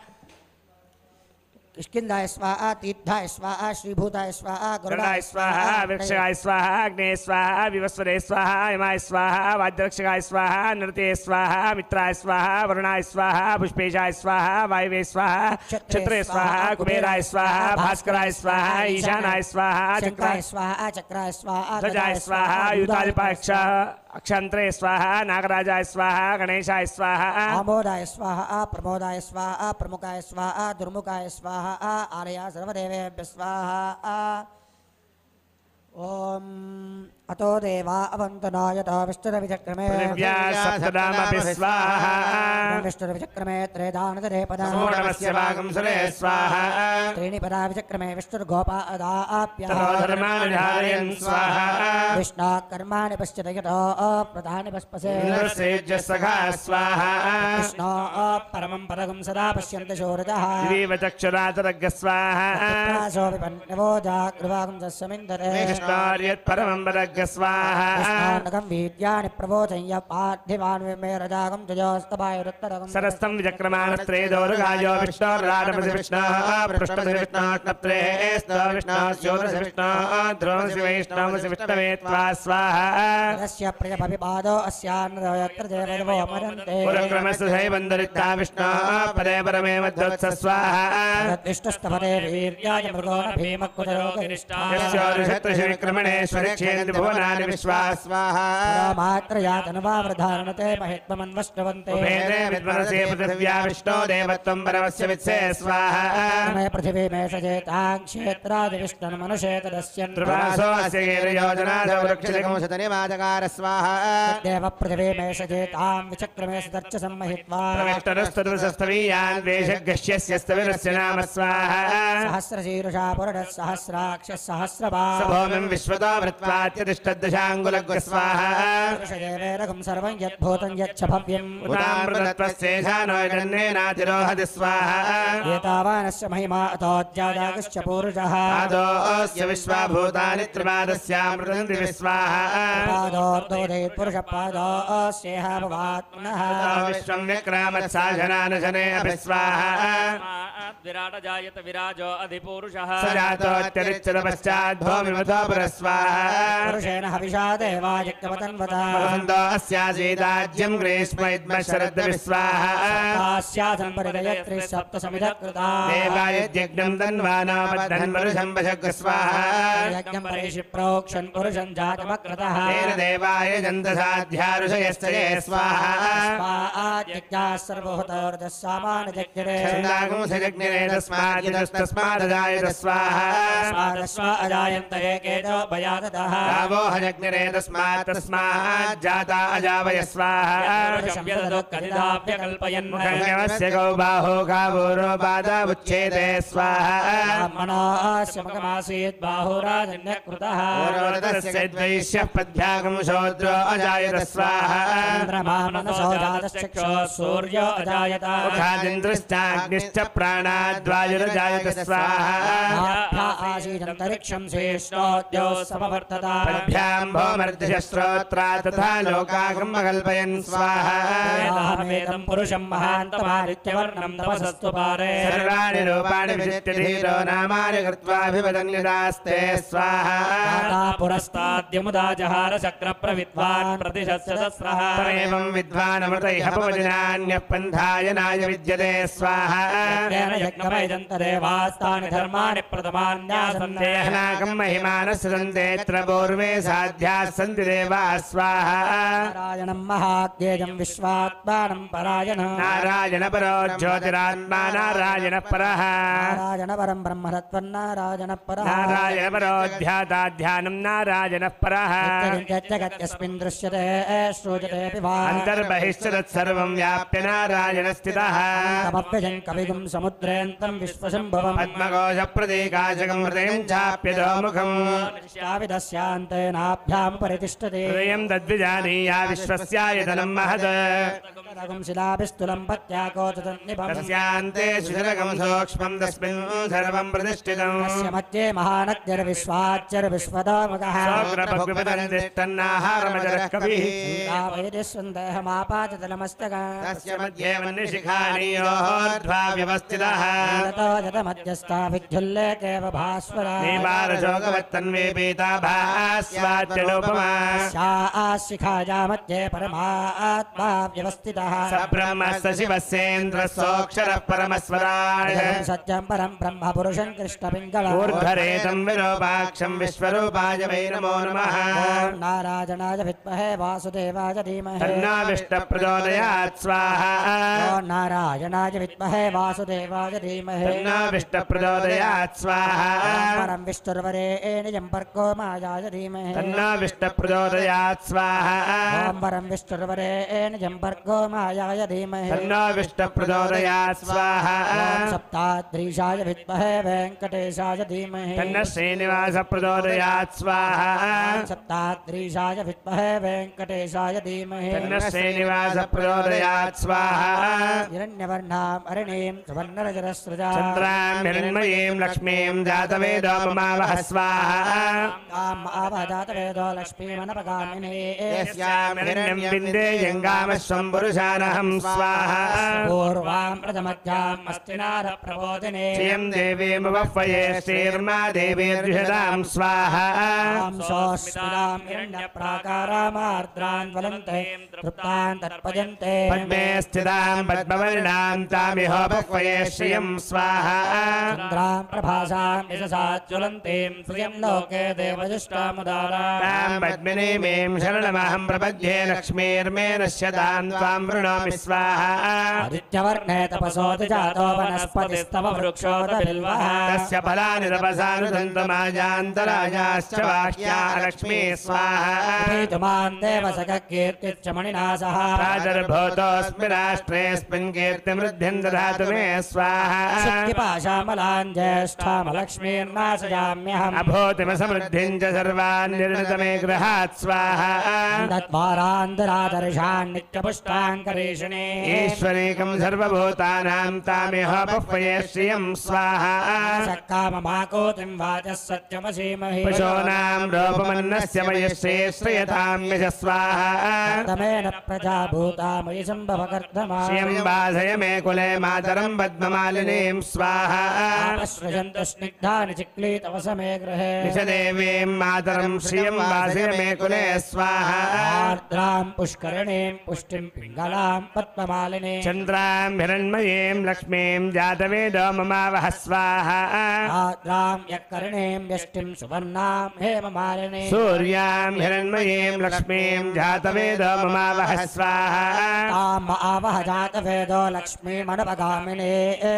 किष्किंधाय स्वाहा तीर्थाय स्वाहा श्रीभूताय स्वाहा गरुडाय स्वाहा वृक्षाय स्वाहा अग्नेय स्वाहा विवस्वरे स्वाहा यमाय स्वाहा वाद्यरक्षकाय स्वाहा नृते स्वाहा मित्राय स्वाहा वरुणाय स्वाहा पुष्पेशाय स्वाहा वायवे स्वाहा क्षत्रे स्वाहा कुबेराय स्वाहा भास्कराय स्वाहा ईशानाय स्वाहा चक्राय स्वाहा चक्राय स्वाहा ध्वजाय स्वाहा युतादिपाक्ष अक्षंत्रे स्वाहा नागराजाय स्वाहा गणेशाय स्वाहा आमोदाय स्वाहा प्रमोदाय स्वाहा प्रमुखाय स्वाहा दुर्मुखाय स्वाहा आलया सर्वदेवेभ्यः स्वाहा ओम अतो देवा अवन्तनायतो विष्णुरविचक्रमे सप्तनामपि स्वाहा विष्णुरविचक्रमे त्रेदानतरे पदानि सोमस्य भागं सुरे स्वाहा त्रीणि पदा विचक्रमे विष्णुर्गोपादाप्य धर्मान् धारयन् स्वाहा विष्णा कर्माणि पश्यत यतो प्रधानि पस्पसे इंद्रसेज्य सखा स्वाहा कृष्णो परमं पदगं सदा पश्यन्ति शूरजः दिवचक्षुरातरग् स्वाहा प्रासो विपन्नवो जागृवागं तस्मिन्दरे कृष्णार्यत् परमं पदग् स्वाहा कृष्णानगं वीर्याणि प्रवोचय्य पार्थिवान् विमेरजागं तुजोस्तपायुरुत्तरगं सरस्तं विचक्रमाणस्त्रेदोरुगायो विष्णोर्राडमसि विष्णोः पृष्ठमसि विष्णोष्णप्रेस्तो विष्णोस्योदसि विष्णोः ध्रुवमसि वैष्णवमसि विष्णवे त्वा स्वाहा तस्य प्रियपविपादो अस्यान्नो यत्र देवदेवो अमरन्ते पुरक्रमस्य सैवन्दरिता विष्णोः पदे परमे मध्योत्स स्वाहा तद्विष्टस्तपदे वीर्याय मृगो न भीमकुतरोगिरिष्टाय यस्योरुषत्रशिविक्रमणेश्वरि क्षेन्द्र भुवनानि विश्वा स्वाहा मात्रया तनुवावृधारणते महित्वमन्वष्टवन्ते भेदे विद्मनसे पृथिव्या विष्णो देवत्वं परमस्य वित्से स्वाहा मे पृथिवी मेषजेतां क्षेत्रादिविष्णुर्मनुषेतदस्यन् त्रिभासो अस्य गिरियोजनाधो वृक्षजगंशतनिवाचकार स्वाहा देव पृथिवी मेषजेतां विचक्रमे सदर्च सम्महित्वा प्रविष्टरस्तुर्वसस्तवीयान् वेषगश्यस्य स्तविरस्य नाम स्वाहा सहस्रशीर्षा पुरुषः सहस्राक्षः सहस्रपात् सभौमिं विश्वतो वृत्वात्यतिष्ठद्दशाङ्गुलग् स्वाहा पुरुषदेवेरकं सर्वं यद्भूतं यच्च भव्यम् उदामृतत्वस्येषानो जन्नेनातिरोहति स्वाहा एतावानस्य महिमा अतोऽध्यायागश्च पूरुषः पादोऽस्य विश्वाभूतानि त्रिपादस्यामृतन्ति विश्वाहा पादोर्दोदयत्पुरुषपादोऽस्येह भवात्मनः विश्वं व्यक्रामत्साधनानशने अपि स्वाहा विराट जायत विराजो अधिपूरुषः स जातोऽत्यरिच्यतपश्चाद्भूमिमतो पुरस्वाहा पुरुषेण हविषा देवायज्ञवतन्वता वसन्तो अस्यासीदाज्यं ग्रीष्म इद्म शरद्विस्वाहा तास्यासम्परिदयत्रि सप्तसमिधकृता देवायज्ञं तन्वानामद्धन् पुरुषं वशग् स्वाहा यज्ञं परिषि प्रोक्षन् पुरुषं जातमकृतः तेन देवाय जन्तसाध्यारुषयश्च ये स्वाहा यज्ञाः सर्वभूतोर्दस्सामानजज्ञरे छन्दागुंसजज्ञरे तस्माद्यतस्तस्मादजायत स्वाहा स्वादस्वा अजायन्त एकेतो भयादतः गावो हजज्ञरे तस्माज्जाता अजावय स्वाहा कल्पयन् मुखङ्गमस्य गौ बाहो गावोरो बाधावुच्छेदे स्वाहा ब्राह्मणोऽस्य मुखमासीत् बाहुराजन्यकृतः ओरोदस्य द्वैष्यः पद्भ्यागं शूद्रो अजायत स्वाहा चन्द्रमा मनसो जातश्चक्षुः सूर्यो अजायत मुखादिन्द्रश्चाग्निश्च प्राणा तस्माद्वायुरजायत स्वाहा आभ्या आसीदन्तरिक्षं श्रेष्ठोद्यो समवर्तत पद्भ्यां भौमर्दिशस्त्रोत्रा तथा लोकागम कल्पयन् स्वाहा वेदं पुरुषं महान्तमादित्यवर्णं तपसस्तु पारे सर्वाणि रूपाणि विजित्य धीरो नामानि कृत्वाभिवदन्यदास्ते स्वाहा पुरस्ताद्यमुदा जहार चक्रप्रविद्वान् प्रतिशतसहस्रः तमेवं विद्वानमृतैः पवजनान्यः पन्थाय नाय विद्यते स्वाहा यज्ञमयजन्तदेवास्तानि धर्माणि प्रथमान्यासन्ते देहनाकं महिमानस्य सन्तेऽत्र पूर्वे साध्याः सन्ति देवाः स्वाहा नारायणं महाज्ञेयं विश्वात्मानं परायणं नारायणपरो ज्योतिरात्मा नारायणः परः नारायणपरं ब्रह्मतत्त्वन्नारायणः परः नारायणपरोऽध्याताध्यानं नारायणः परः जगत्यस्मिन् दृश्यते श्रूयतेऽपि वा अन्तर्बहिश्च तत्सर्वं व्याप्य नारायणस्थितः तमप्यजं कविगुं समुद्रेऽन्तं विश्वशम्भवम् पद्मकोशप्रतीकाशकं हृदयं चाप्यधोमुखम् विदस्यान्तेनाभ्यां परितिष्ठते हृदयं तद्विजानीया विश्वस्यायतनं महत् शिलाभिस्तुलं पत्याकोचतन्निभं तस्यान्ते शिशिरकं सूक्ष्मं तस्मिन् सर्वं प्रतिष्ठितम् तस्य मध्ये महानद्यर्विश्वाच्यर्विश्वतोमुखः सोग्रभग्विपदन्तिष्ठन्नाहारमजरः कविः वैदिस्सन्देहमापाततलमस्तकः तस्य मध्ये वह्निशिखानीयोर्ध्वा व्यवस्थितः ततो यतमध्यस्था विद्युल्लेकेव भास्वरा नीवारशोकवत्तन्वे पीताभास्वात्यलोपमा शिखाया मध्ये परमात्मा व्यवस्थितः स ब्रह्मः स शिवः सेन्द्रः सोऽक्षरः परमस्वराट् सत्यं परं ब्रह्म पुरुषं कृष्णपिङ्गलम् ऊर्ध्वरेतं विरूपाक्षं विश्वरूपाय वै नमो नमः ॐ नारायणाय विद्महे वासुदेवाय धीमहि तन्नो विष्णुप्रचोदयात् स्वाहा ॐ नारायणाय विद्महे वासुदेवाय धीमहि तन्नो विष्णुप्रचोदयात् स्वाहा परं विष्णुर्वरेण जम्पर्को मायाय धीमहि तन्नो विष्णुप्रचोदयात् स्वाहा ॐ परं विष्णुर्वरेण जम्पर्को मायाय धीमहि तन्नो विष्णुप्रचोदयात् स्वाहा ॐ सप्ताद्रीशाय विद्महे वेङ्कटेशाय धीमहि तन्नः श्रीनिवासप्रचोदयात् स्वाहा सप्ताद्रीशाय विद्महे वेङ्कटेशाय धीमहि तन्नः श्रीनिवासप्रचोदयात् स्वाहा हिरण्यवर्णाम् अरिणीं सुवर्णरजरस्रजां चन्द्रां हिरण्मयीं लक्ष्मीं जातवेदो ममावह स्वाहा ताम् आवजातवेदो लक्ष्मीमनपगामिनी यस्यां हिरण्यं विन्देयङ्गामश्वं पुरुषानहं स्वाहा पूर्वां प्रथमध्याम् अस्तिनारप्रबोधिने श्रियं देवीमुपह्वये श्रीर्मा देवीर्जुषतां स्वाहा सोऽस्मितां हिरण्यप्राकारामार्द्रान् ज्वलन्ते तृप्तान् तर्पयन्ते पद्मे स्थितां पद्मवर्णां तामिहोपह्वये श्रियं स्वाहा चन्द्रां प्रभासां यशसा ज्वलन्तीं श्रियं लोके देवजुष्टामुदारां तां पद्मिनीमीं शरणमहं प्रपद्ये लक्ष्मीर्मे नश्यतां त्वां वृणोमि स्वाहा आदित्यवर्णे तपसोऽति जातो वनस्पतिस्तव वृक्षोदबिल्वः तस्य फलानि तपसानुदन्तमाजान्तराजाश्च वाह्या लक्ष्मी स्वाहा हेतुमान् देवसखकीर्तिश्च मणिना सह प्रादुर्भूतोऽस्मि राष्ट्रेऽस्मिन् कीर्तिमृद्धिं ददातु मे स्वाहा शक्तिपाशामलान् ज्येष्ठामलक्ष्मीर्नाशयाम्यहम् अभूतिमसमृद्धिं च सर्वान् निर्णितमे गृहात् स्वाहा दद्वारान्तरादर्शान् नित्यपुष्टान् करीषिणे ईश्वरीकं सर्वभूतानां तामिहोपह्वये श्रियं स्वाहा काममाकोतिं वाचः सत्यमसीमहि पशूनां रूपमन्नस्य मयि श्रेयतां यश स्वाहा तमेन प्रजा भूता मयि सम्भवकर्दमा श्रियं वासय मे कुले मातरं पद्ममालिनीं स्वाहा सृजन्तु स्निग्धानि चिक्लीतव समे गृहे निशदेवीं मातरं श्रियं वासय मे कुले स्वाहा आर्द्रां पुष्करिणीं पुष्टिं पिङ्गलां पद्ममालिनीं चन्द्रां हिरण्मयीं लक्ष्मीं जातवेदो ममावह स्वाहा आर्द्रां यक्करिणीं व्यष्टिं सुवर्णां हेममालिनीं सूर्यां हिरण्मयीं लक्ष्मीं जातवेदो ममावह स्वाहा ताम् आवह जातवेदो लक्ष्मीमनुपगामिनी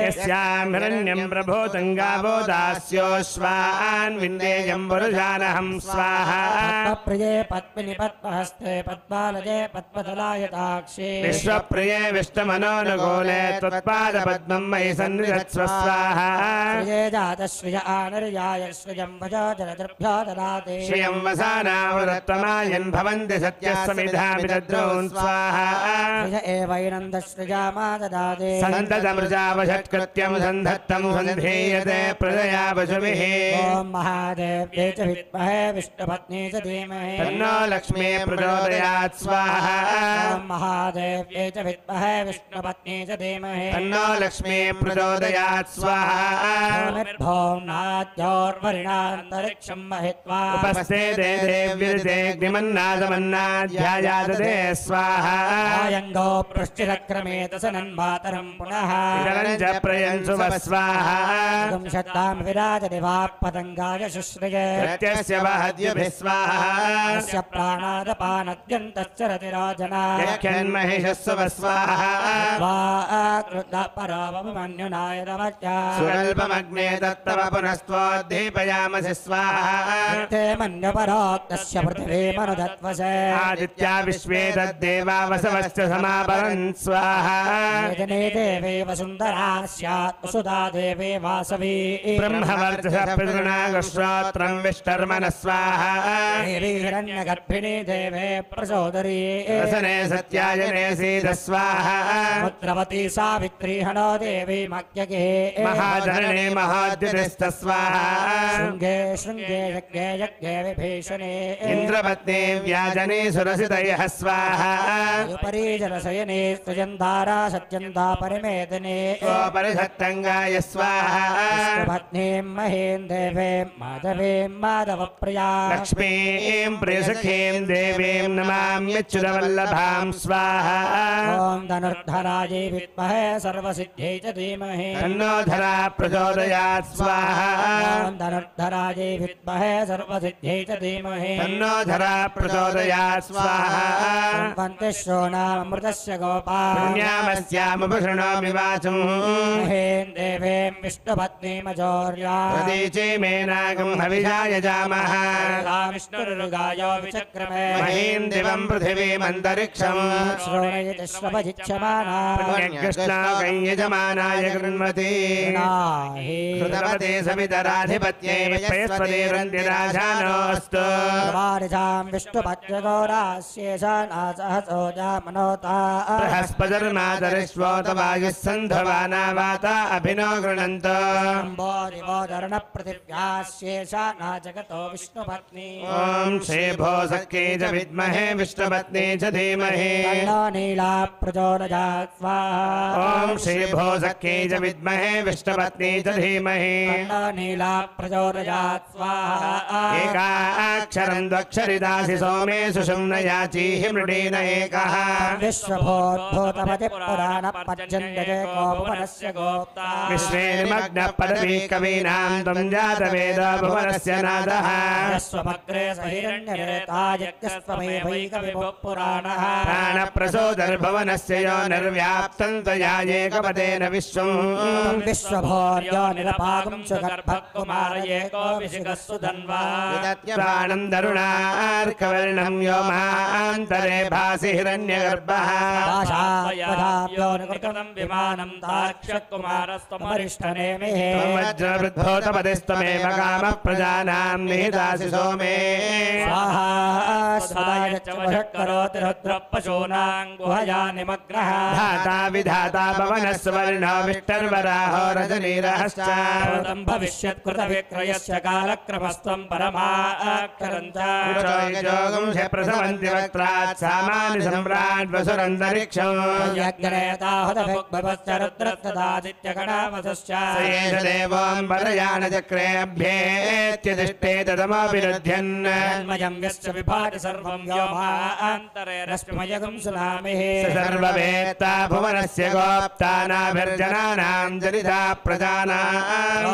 यस्यां हिरण्यं प्रभूतं गावो दास्योऽश्वान् विन्देयं पुरुषानहं स्वाहा पद्मप्रिये पद्मिनि पद्महस्ते पद्मालये पद्मदलायताक्षी विश्वप्रिये विष्णुमनोनुकूले त्वत्पादपद्मं मयि सन्निधत्स्व स्वाहा श्रिये जातश्रिय आनर्याय श्रियं वजो जलदृभ्यो ददाति श्रियं वसानावृत्तमायन् भवन्ति सत्यस्समिधामि तद्रोन् स्वाहा श्रिय एवैनन्दश्रिया मा ददाति सन्ततमृजावषट् कृत्यं सन्धत्तं सन्धीयते प्रजया पशुभिः ॐ महादेव्यै च विद्महे विष्णुपत्नी च धीमहि तन्नो लक्ष्मी प्रचोदयात् स्वाहा ॐ महादेव्यै च विद्महे विष्णुपत्नी च धीमहि तन्नो लक्ष्मी प्रचोदयात् स्वाहा भूम्नाद्योर्वरिणान्तरिक्षं महित्वा उपस्थे देव्यग्निमन्नादमन्नाध्यायादते स्वाहा आयङ्गो पृष्टिरक्रमेत सनन्मातरं पुनः इदं च प्रयन्सु स्वाहा शतां विराजति वा पतङ्गाय शुश्रिये प्रत्यस्य वहद्युभिः स्वाहा तस्य प्राणादपानद्यन्तश्चरति राजना यख्यन्महिषस्व स्वाहा वा परावमन्युनाय रमत्या सुरल्पमग्ने तत्तव पुनस्त्वोद्धीपयामसि स्वाहा ते मन्यपरोक्तस्य पृथिवीमनुदत्वसे आदित्या विश्वे तद्देवा वसवश्च समापरन् स्वाहा वेदने देवे वसुन्धरा स्यात् वसुधा देवे वासवी ब्रह्मवर्चसः पितृणागश्रोत्रं विष्टर्मणः स्वाहा देवी हिरण्यगर्भिणी देवे प्रचोदरी रसने सत्यायने सीद स्वाहा पुत्रवती सावित्री हनो देवी मज्ञगे महाजनने महाद्युतिस्थ स्वाहा शृङ्गे शृङ्गे यज्ञे यज्ञे विभीषणे इन्द्रपत्नी व्याजने सुरसितयः स्वाहा उपरि जलशयने सृजन्धारा सत्यन्धा परिमेदने परिषत्तङ्गाय स्वाहा पत्नीं महीं देवीं माधवीं माधवप्रिया लक्ष्मीं प्रियसखीं देवीं नमाम्यच्युतवल्लभां स्वाहा ॐ धनुर्धरायै विद्महे सर्वसिद्ध्यै च धीमहि तन्नो धरा प्रचोदयात् स्वाहा ॐ धनुर्धरायै विद्महे सर्वसिद्ध्यै च धीमहि तन्नो धरा प्रचोदयात् स्वाहा वन्ति श्रोणामृतस्य गोपा पुण्यामस्यामुपशृणोमि वाचम् महीं देवीं विष्णुपत्नीमजोर्या प्रतीचे मेनागं हविषाय जामः विष्णुर्गायो विचक्रमे महीं दिवं पृथिवीमन्तरिक्षम् श्रोणयति श्रवजिच्छमाना पुण्यकृष्णाकं यजमानाय कृण्वति नाहि कृतवते सवितराधिपत्यै पयस्पतिरन्तिराजानोऽस्तु वारिजां विष्णुपत्यगौरास्येषानासहसो जामनोता बृहस्पतिर्मातरिष्वोत वायुः सन्धवाना वाता अभिनो गृणन्त बोधिबोधरणपृथिव्यास्येषा जगतो विष्णुपत्नी ॐ श्रीभो सख्यै च विद्महे विष्णुपत्नी च धीमहि तन्नो नीला प्रचोदयात् स्वाहा ॐ श्रीभो सख्यै च विद्महे विष्णुपत्नी च धीमहि तन्नो नीला प्रचोदयात् स्वाहा एकाक्षरं द्वक्षरिदासि सोमे सुषुम्नयाचीहि मृडेन एकः विश्वभूतपति पुराणपद्यन्यजेकोपवनस्य गोप्ता विश्वे निमग्नः पदवी कवीनां त्वं जातवेद भुवनस्य नादः स्वमग्रे सहिरण्यरेता यज्ञस्त्वमेवैकविभुः पुराणः प्राणप्रसोदर्भवनस्य यो निर्व्याप्तं त्वया एकपदेन विश्वम् विश्वभोर्यो निरपागं सुगर्भकुमार एको विशिखस्सु धन्वा प्राणं दरुणार्कवर्णं यो महान्तरे भासि हिरण्यगर्भः दाशात्मधाभ्यो निकृतं विमानं दाक्षकुमारस्त्वमरिष्ठनेमिः वज्रवृद्धोतपतिस्त्वमेव कामः प्रजानां निहितासि सोमे स्वाहा स्वदायच्चकरोति रुद्रपशूनां गुहया निमग्नः धाता विधाता भवनस्वर्णो विष्टर्वराहो रजनीरहश्च भविष्यत्कृतविक्रयस्य कालक्रमस्त्वं परमाक्षरञ्च जोगं च प्रसवन्ति वक्त्रात् सामानि सम्राट् वसुरन्तरिक्षम् यज्ञनेताहुतभुग्भवश्च रुद्रस्तदादित्यगणावसश्च एष देवोऽम्बरयानचक्रेऽभ्येत्यतिष्ठेत तमोऽभिरुध्यन् मयं यश्च विभाति सर्वं व्योमान्तरे रश्मिमयगं सुनामिः सर्ववेत्ता भुवनस्य गोप्तानाभिर्जनानां जनिता प्रजानाम्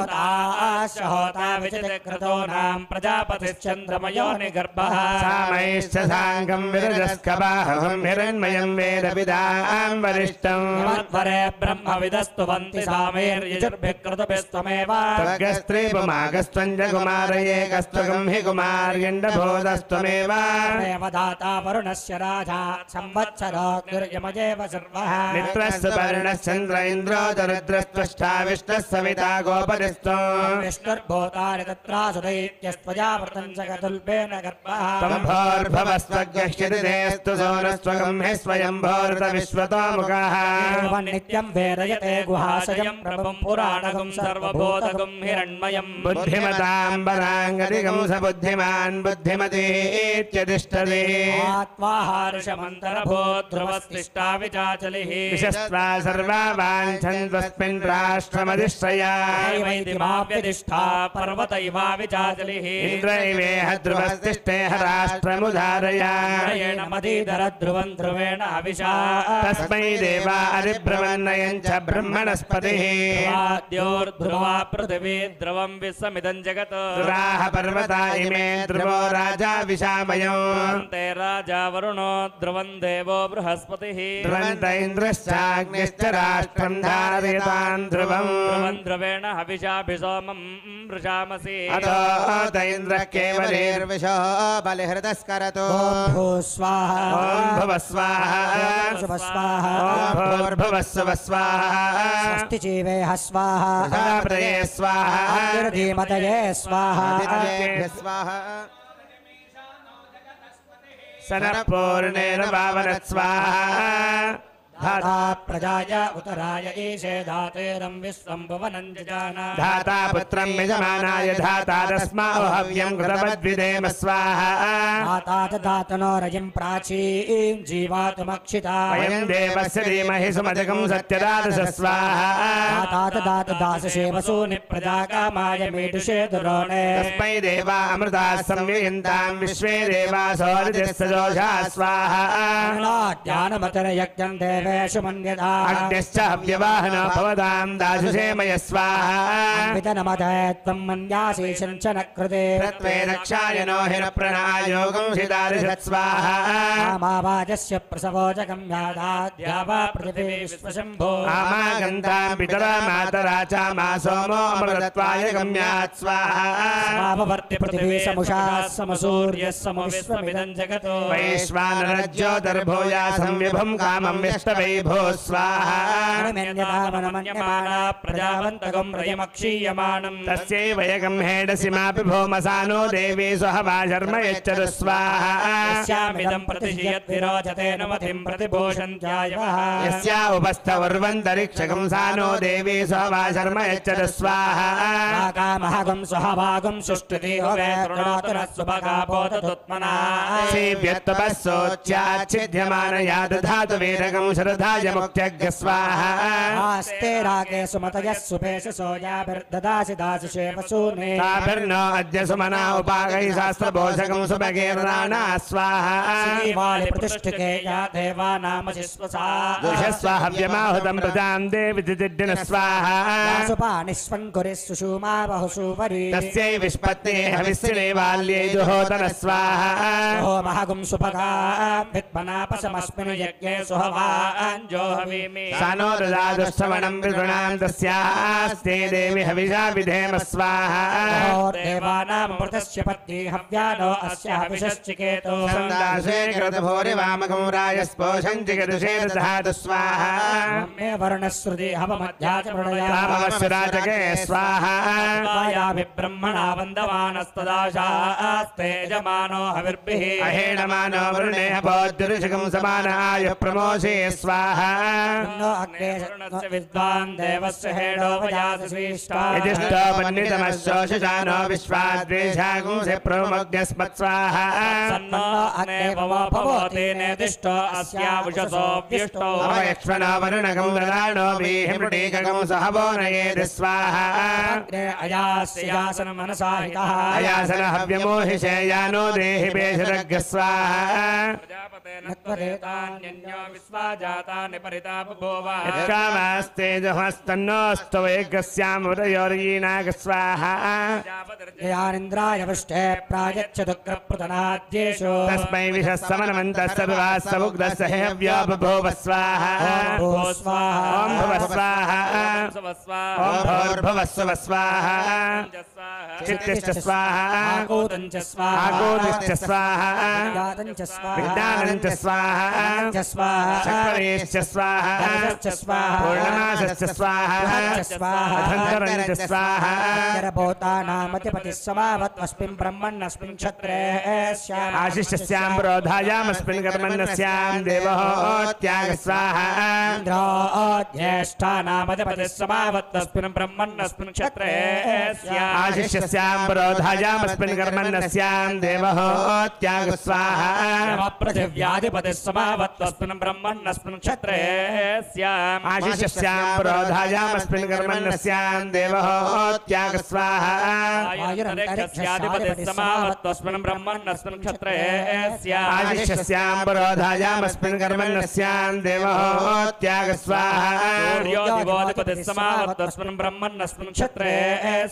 होता विचितक्रतोनां प्रजापतिश्चन्द्रमयो निगर्भः सामैश्च साङ्गं विरजस्कबाहं हिरण्मयं वेदविदां वरिष्ठम् मत्परे ब्रह्मविदस्तुवन्ति सामैर्यजुर्भिकृतभिस्त्वमेव त्वग्स्त्रीपुमागस्त्वं च कुमारयेकस्त्वगं हि कुमार्यण्डबोधस्त्वमेव दाता वरुणस्य राजा संवत्सरोऽग्निर्यमजेव सर्वः मित्रस्य पर्णश्चन्द्र इन्द्रो दरुद्रस्त्वष्टा विष्णुः सविता गोपतिस्त्वम् विष्णुर्भूतानि तत्रासुदैत्यस्त्वजावृतं जगदुल्बेन गर्भः तम्भोर्भवस्त्वग्गह्यति तेऽस्तु सोनस्त्वगं हि स्वयं भोर्त विश्वतो मुखः नित्यं वेदयते गुहाशयं प्रभुं पुराणगं सर्वभूतगं हिरण्मयं बुद्धिमतां पराङ्गतिगं स बुद्धिमान् बुद्धिमतीत्यतिष्ठति आत्माहार्षमन्तरभूत् ध्रुवस्तिष्ठा विचाचलिः विशस्त्वा सर्वा वाञ्छन्त्वस्मिन् राष्ट्रमधिष्ठया वैदिमाव्यधिष्ठा पर्वतैवाविचाचलिः इन्द्रैवेह ध्रुवस्तिष्ठेह राष्ट्रमुदारया मदीधरध्रुवं ध्रुवेण अविशा तस्मै देवा अधिब्रह्मण्यं च ब्रह्मणस्पतिः द्योर्ध्रुवा पृथिवी ध्रुवं विश्वमिदं जगत् ध्रुवाः पर्वता इमे ध्रुवो राजा विशामयो ते राजा वरुणो ध्रुवं देवो बृहस्पतिः ध्रुवन्त इन्द्रश्चाग्निश्च राष्ट्रं धारयतान् ध्रुवम् ध्रुवं ध्रुवेण हविषाभिसोमं वृषामसि अतो त इन्द्रः केवलेर्विशो बलिहृतस्करतो ॐ भूः स्वाहा ॐ भुवः स्वाहा शुभ स्वाहा ॐ भूर्भुवः स्वः स्वाहा स्वस्ति जीवेह स्वाहा प्रजापतये स्वाहा धीमतये स्वाहा सनपूर्णेन पावनः स्वाहा धाता प्रजाय उतराय ईशे धातेरं विश्वं भुवनं जजाना धाता पुत्रं यजमानाय धाता तस्मात् हव्यं कृतवद्विदेम स्वाहा धाता च धातनो रजिं प्राचीं जीवातुमक्षिता वयं देवस्य धीमहि सुमतिकं सत्यदादश स्वाहा धाता च धातुदासशे वसूनि प्रजाकामाय मीडुषे दुरोणे तस्मै देवा अमृताः संयुयन्तां विश्वे देवासोदितस्य जोषा स्वाहा ज्ञानमतरयज्ञं देवेषु मन्यता अग्निश्च हव्यवाहनो भवतां दाशुषेमय स्वाहा वितनमते त्वं मन्यासि शञ्चन कृते तत्त्वे रक्षाय नो हिरप्रणायोगं शिदारिषत् स्वाहा कामावाजस्य प्रसवोजकं यादाद्या वा पृथिवी विश्वशम्भो आमागन्तां पितरा मातरा च मा सोमो अमृतत्वाय गम्यात् स्वाहा समापवर्ति पृथिवी समुषा समसूर्यः समविश्वमिदं जगतो वैश्वानरज्योतिर्भूया संविभुं कामं विष्टवै भो स्वाहा मनमन्यमाना प्रजावन्तकं रयमक्षीयमाणं तस्यैव यगं हेडसि मापि भौमसानो देवी स्वहवा शर्म यच्छतु स्वाहा यस्यामिदं प्रतिशयद्विरोचते नमतिं प्रतिभूषन्त्यायवः यस्या उपस्थवर्वन्तरिक्षकं सानो देवी स्वहवा शर्म यच्छतु स्वाहा कामहगं स्वहभागं सुष्टुति होवे तृणातुरस्वभगापोतुत्मना सेव्यत्वपस्सोच्याच्छिद्यमानया दधातु वेदकं श्रद्धाय मुक्त्यग् स्वाहा आस्ते रागे सुमतयः सुपेश सोयाभिर्ददासि दासिषे वसूने ताभिर्नो अद्य सुमना उपागैः शास्त्रपोषकं सुभगेर्राणा स्वाहा श्रीवालि प्रतिष्ठिके या देवानामसि स्वसा दुषस्वाहव्यमाहुतं प्रजां देवि दिदिड्डिन स्वाहा सुपानिष्वन् कुरि सुषूमा बहुसूपरि तस्यै विष्पत्तेः हविष्यणे बाल्ये जुहोतन स्वाहा होमहगुं सुपगा विद्मनापशमस्मिन् यज्ञे सुहवाञ्जो हविमि सानो ददादुश्रवणं विगुणां तस्यास्ते देवि हविषा विधेम स्वाहा देवानामृतस्य पत्नी हव्यानो अस्य हविषश्चिकेतो संदासे कृतभूरिवामकं राजस्पोषं चिकितुषे दधातु स्वाहा मे वर्णश्रुति हवमध्या च प्रणया रामवस्य राजके स्वाहा ब्रह्मणा वन्दमानस्तदाशास्ते यजमानो हविर्भिः अहेणमानो वरुणेह बोद्धुरुषिकं समानाय प्रमोषे स्वाहा नो अग्ने वरुणस्य विद्वान् देवस्य हेडो वजातश्रीष्टा यजिष्ठो वह्नितमश्चोषिषानो विश्वाद्वेषागुंसे प्रोमग्न्यस्मत् स्वाहा सन्नो अग्ने भवोते नेदिष्टो अस्यावुषसो व्युष्टो अवयक्ष्मणो वरुणकं ददानो वीहिमृटीककं सहवो नयेति स्वाहा अग्ने अयास्यासन मनसा हितः अयासन हव्यमोहिषेयानो देहि पेशरग् स्वाहा प्रजापतेनत्वरेतान्यन्यो विश्वा जातानि परितापभूव यत्कामास्तेजहस्तन्नोऽस्तु वैगस्यामुदयोर्यीनाग स्वाहा यानिन्द्राय वृष्टे प्रायच्छदुग्रप्रतनाद्येषु तस्मै विषः समनमन्तः सर्वाः समुग्धस्य हेव्यो बभूव स्वाहा ॐ भूः स्वाहा ॐ भुवः स्वाहा ॐ भूर्भुवः स्वः स्वाहा चित्तिश्च स्वाहा आकूतं च स्वाहा आकूतिश्च स्वाहा विज्ञातं च स्वाहा विज्ञानं च स्वाहा च स्वाहा चक्रेश्च स्वाहा दशश्च स्वाहा पूर्णमासश्च स्वाहा च स्वाहा अधन्तरं च स्वाहा जरभूतानामतिपतिः समावत्वस्मिन् ब्रह्मण्यस्मिन् क्षत्रे स्याम् आशिष्यस्यां प्रोधायामस्मिन् कर्मण्यस्यां देवहोत्याग स्वाहा इन्द्रो ज्येष्ठानामतिपतिः समावत्वस्मिन् ब्रह्मण्यस्मिन् क्षत्रे स्याम् आशिष्यस्यां प्रोधायामस्मिन् कर्मण्यस्यां देवहोत्याग स्वाहा पृथिव्याधिपतिः समावत्वस्मिन् ब्रह्मण्यस्मिन् क्षत्रे स्याम् आशिष्यस्यां प्रोधायामस्मिन् कर्मण्यस्यां देवहोत्याग स्वाहा आयुरन्तरिक्षस्याधिपतिः समावत्वस्मिन् ब्रह्मण्यस्मिन् क्षत्रे स्याम् आशिष्यस्यां प्रोधायामस्मिन् कर्मण्यस्यां देवहोत्याग स्वाहा सूर्योऽधिपतिः समावत्वस्मिन् ब्रह्मण्यस्मिन् क्षत्रे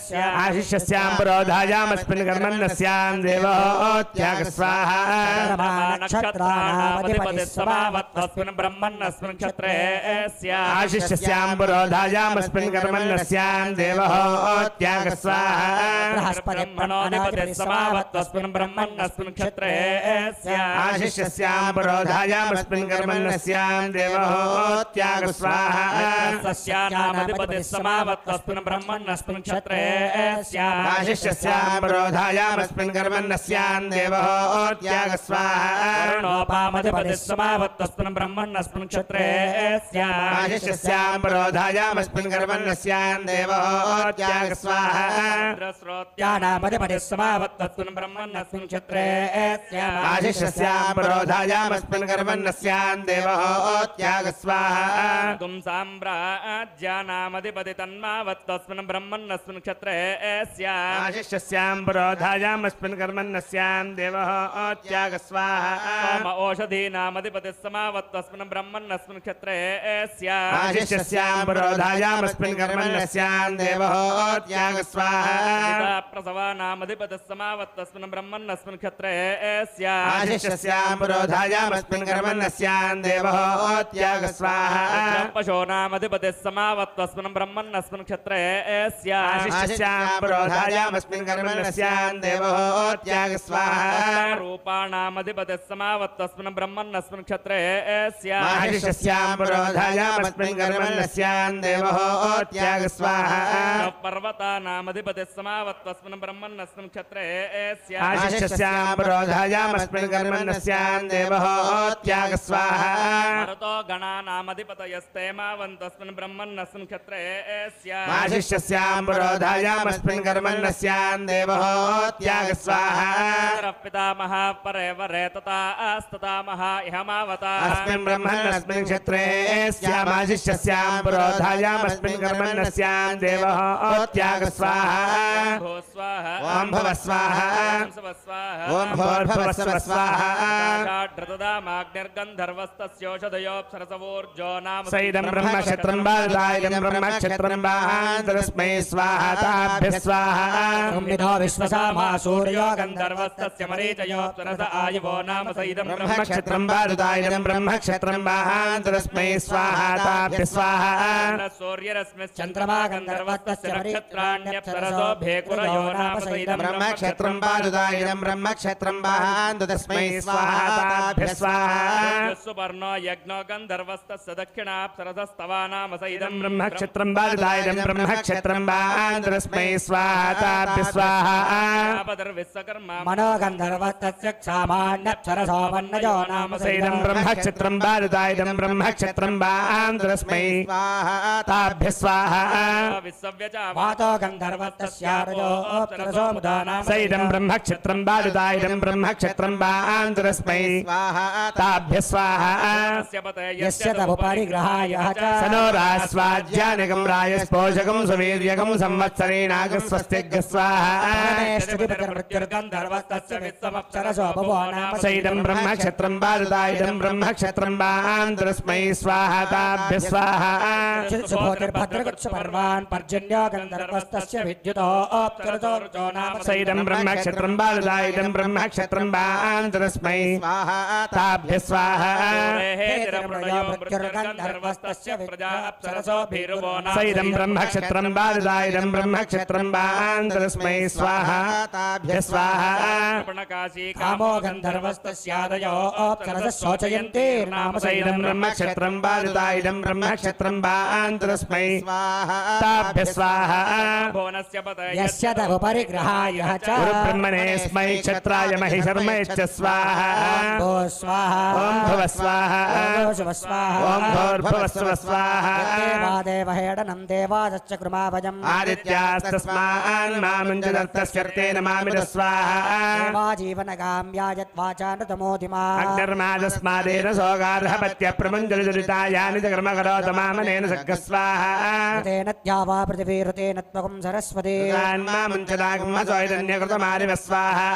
स्याम् आशिष्यस्यां प्रोधायामस्मिन् कर्मण्यस्यां देवहोत्याग स्वाहा नक्षत्राणामधिपतिः समावत्वस्मिन् ब्रह्मण्यस्मिन् क्षत्रे स्याम् आशिष्यस्यां प्रोधायामस्मिन् कर्मण्यस्यां देवहोत्याग स्वाहा ब्रह्मणोऽधिपतिः समावत्वस्मिन् ब्रह्मण्यस्मिन् क्षत्रे स्याम् आशिष्यस्यां प्रोधायामस्मिन् कर्मण्यस्यां देवहोत्याग स्वाहा सस्यानामधिपतिः समावत्वस्मिन् ब्रह्मण्यस्मिन् क्षत्रे स्याम् आशिष्यस्यां प्रोधायामस्मिन् कर्मण्यस्यां देवहोत्याग स्वाहा वर्णोपामधिपतिः समावत्वस्मिन् ब्रह्मण्यस्मिन् क्षत्रे स्याम् आशिष्यस्यां प्रोधायामस्मिन् कर्मण्यस्यां देवहोत्याग स्वाहा स्रोत्यानामधिपतिः समावत्वस्मिन् ब्रह्मण्यस्मिन् क्षत्रे स्याम् आशिष्यस्यां प्रोधायामस्मिन् कर्मण्यस्यां देवहोत्याग स्वाहा साम्राज्यानामधिपति तन्मावत्वस्मिन् ब्रह्मण्यस्मिन् क्षत्रे स्याम् आशिष्यस्यां प्रोधायामस्मिन् कर्मण्यस्यां देवहोत्याग स्वाहा सोम ओषधीनामधिपतिः समावत्वस्मिन् ब्रह्मण्यस्मिन् क्षत्रे स्याम् आशिष्यस्यां प्रोधायामस्मिन् कर्मण्यस्यां देवहोत्याग स्वाहा प्रसवानामधिपतिः समावत्वस्मिन् ब्रह्मण्यस्मिन् क्षत्रे स्याम् आशिष्यस्यां प्रोधायामस्मिन् कर्मण्यस्यां देवहोत्याग स्वाहा पशूनामधिपतिः समावत्वस्मिन् ब्रह्मण्यस्मिन् क्षत्रे स्याम् आशिष्यस्यां प्रोधायामस्मिन् कर्मण्यस्यां देवहोत्याग स्वाहा रूपाणामधिपतिः समावत्वस्मिन् ब्रह्मण्यस्मिन् क्षत्रे स्याम् आशिष्यस्यां प्रोधायामस्मिन् कर्मण्यस्यां देवहोत्याग स्वाहा पर्वतानामधिपतिः समावत्वस्मिन् ब्रह्मण्यस्मिन् क्षत्रे स्याम् आशिष्यस्यां प्रोधायामस्मिन् कर्मण्यस्यां देवहोत्याग स्वाहा मरुतो गणानामधिपतयस्तेमावन्तस्मिन् ब्रह्मण्यस्मिन् क्षत्रे स्याम् आशिष्यस्यां प्रोधायामस्मिन् कर्मण्यस्यां देवहोत्याग स्वाहा पितामहः परे वरे तथा आस्ततामहः इहमावता अस्मिन् ब्रह्मण्यस्मिन् क्षत्रे स्यामाशिष्यस्यां प्रोधायामस्मिन् कर्मण्यस्यां देवहोत्याग स्वाहा भो स्वाहा ॐ भव स्वाहा स्वाहा ॐ भोर्भुवस्सव स्वाहा षड्रतदामाग्निर्गन्धर्वस्तस्योषधयोऽप्सरसवोर्जो नाम सैदं ब्रह्मक्षत्रं बालदायिदं ब्रह्मक्षत्रं बाहान्तरस्मै स्वाहा ताभ्यः स्वाहा संविधो विश्वसामा सूर्यो गन्धर्वस्तस्य मरीचयोऽप्सरस आयुवो नाम सैदं ब्रह्मक्षत्रं बालदायिदं ब्रह्मक्षत्रं बाहान्तरस्मै स्वाहा ताभ्यः स्वाहा सूर्यरश्मिश्चन्द्रमा गन्धर्वस्तस्य नक्षत्राण्यप्सरसो भेकुरयो नाम सैदं ब्रह्मक्षत्रं बालदायिदं ब्रह्मक्षत्रं बाहान्तरस्मै स्वाहा ताभ्यः स्वाहा सुपर्णो यज्ञो गन्धर्वस्तस्य दक्षिणाप्सरसस्तवा नाम सैदं ब्रह्मक्षत्रं बालदायिदं ब्रह्मक्षत्रं बाहान्तरस्मै स्वाहा ताभ्यः स्वाहा विश्वकर्मा मनो गन्धर्वस्तस्य क्षामान्यप्सरसो वन्नजो नाम सैदं ब्रह्मक्षत्रं बालदायिदं ब्रह्मक्षत्रं बाहान्तरस्मै स्वाहा ताभ्यः स्वाहा वातो गन्धर्वस्तस्यारजो अप्सरसो मुदा नाम सैदं ब्रह्मक्षत्रं बालदायिदं ब्रह्मक्षत्रं बाहान्तरस्मै स्वाहा ताभ्यः स्वाहा यस्य तवपरिग्रहाय च सनो रास्वाज्यानिकं रायस्पोषकं सुवीर्यकं संवत्सरेणागस्वस्तिग् स्वाहा मृत्युर्गन्धर्वस्तस्य वित्तमप्सरसो भवो नाम सैदं ब्रह्मक्षत्रं बालदायिदं ब्रह्मक्षत्रं बाहान्तरस्मै स्वाहा ताभ्यः स्वाहा सुभोतिर्भद्रगुत्सपर्वान् पर्जन्यो गन्धर्वस्तस्य विद्युतो अप्सरसो रुचो नाम सैदं ब्रह्मक्षत्रं बालदायिदं ब्रह्मक्षत्रं बाहान्तरस्मै स्वाहा ताभ्यः स्वाहा मृत्युर्गन्धर्वस्तस्य प्रजा अप्सरसो भीरुवो नाम सैदं ब्रह्मक्षत्रं बालदायिदं ब्रह्मक्षत्रं तस्मै स्वाहा ताभ्यः स्वाहा प्रणकाशी कामो गन्धर्वस्तस्यादयो अप्सरसः शोचयन्ते नामसैदं ब्रह्मक्षत्रं बाधिता इदं ब्रह्मक्षत्रं बान्तस्मै स्वाहा ताभ्यः स्वाहा भुवनस्य पतये यस्य तवपरिग्रहाय च गुरुब्रह्मणेऽस्मै क्षत्राय महिषर्मै च स्वाहा भो स्वाहा ॐ भुवः स्वाहा शुभ स्वाहा ॐ भूर्भुवः स्वाहा देवादेवहेडनं देवादश्च कृमाभजम् आदित्यास्तस्मान् मामुञ्जदन्तस्यर्तेन मामिद स्वाहा देवाजीवनगाम्यायत्वाचानृतमोदिमा अग्निर्मादस्मादेन सोगार्हपत्य प्रमुञ्जलिदुरितायानि च कर्मकरोत मामनेन सग्ग स्वाहा तेन द्यावा पृथिवीरुतेन त्वगुं सरस्वती मामुञ्चदागमसोयदन्यकृतमारिव स्वाहा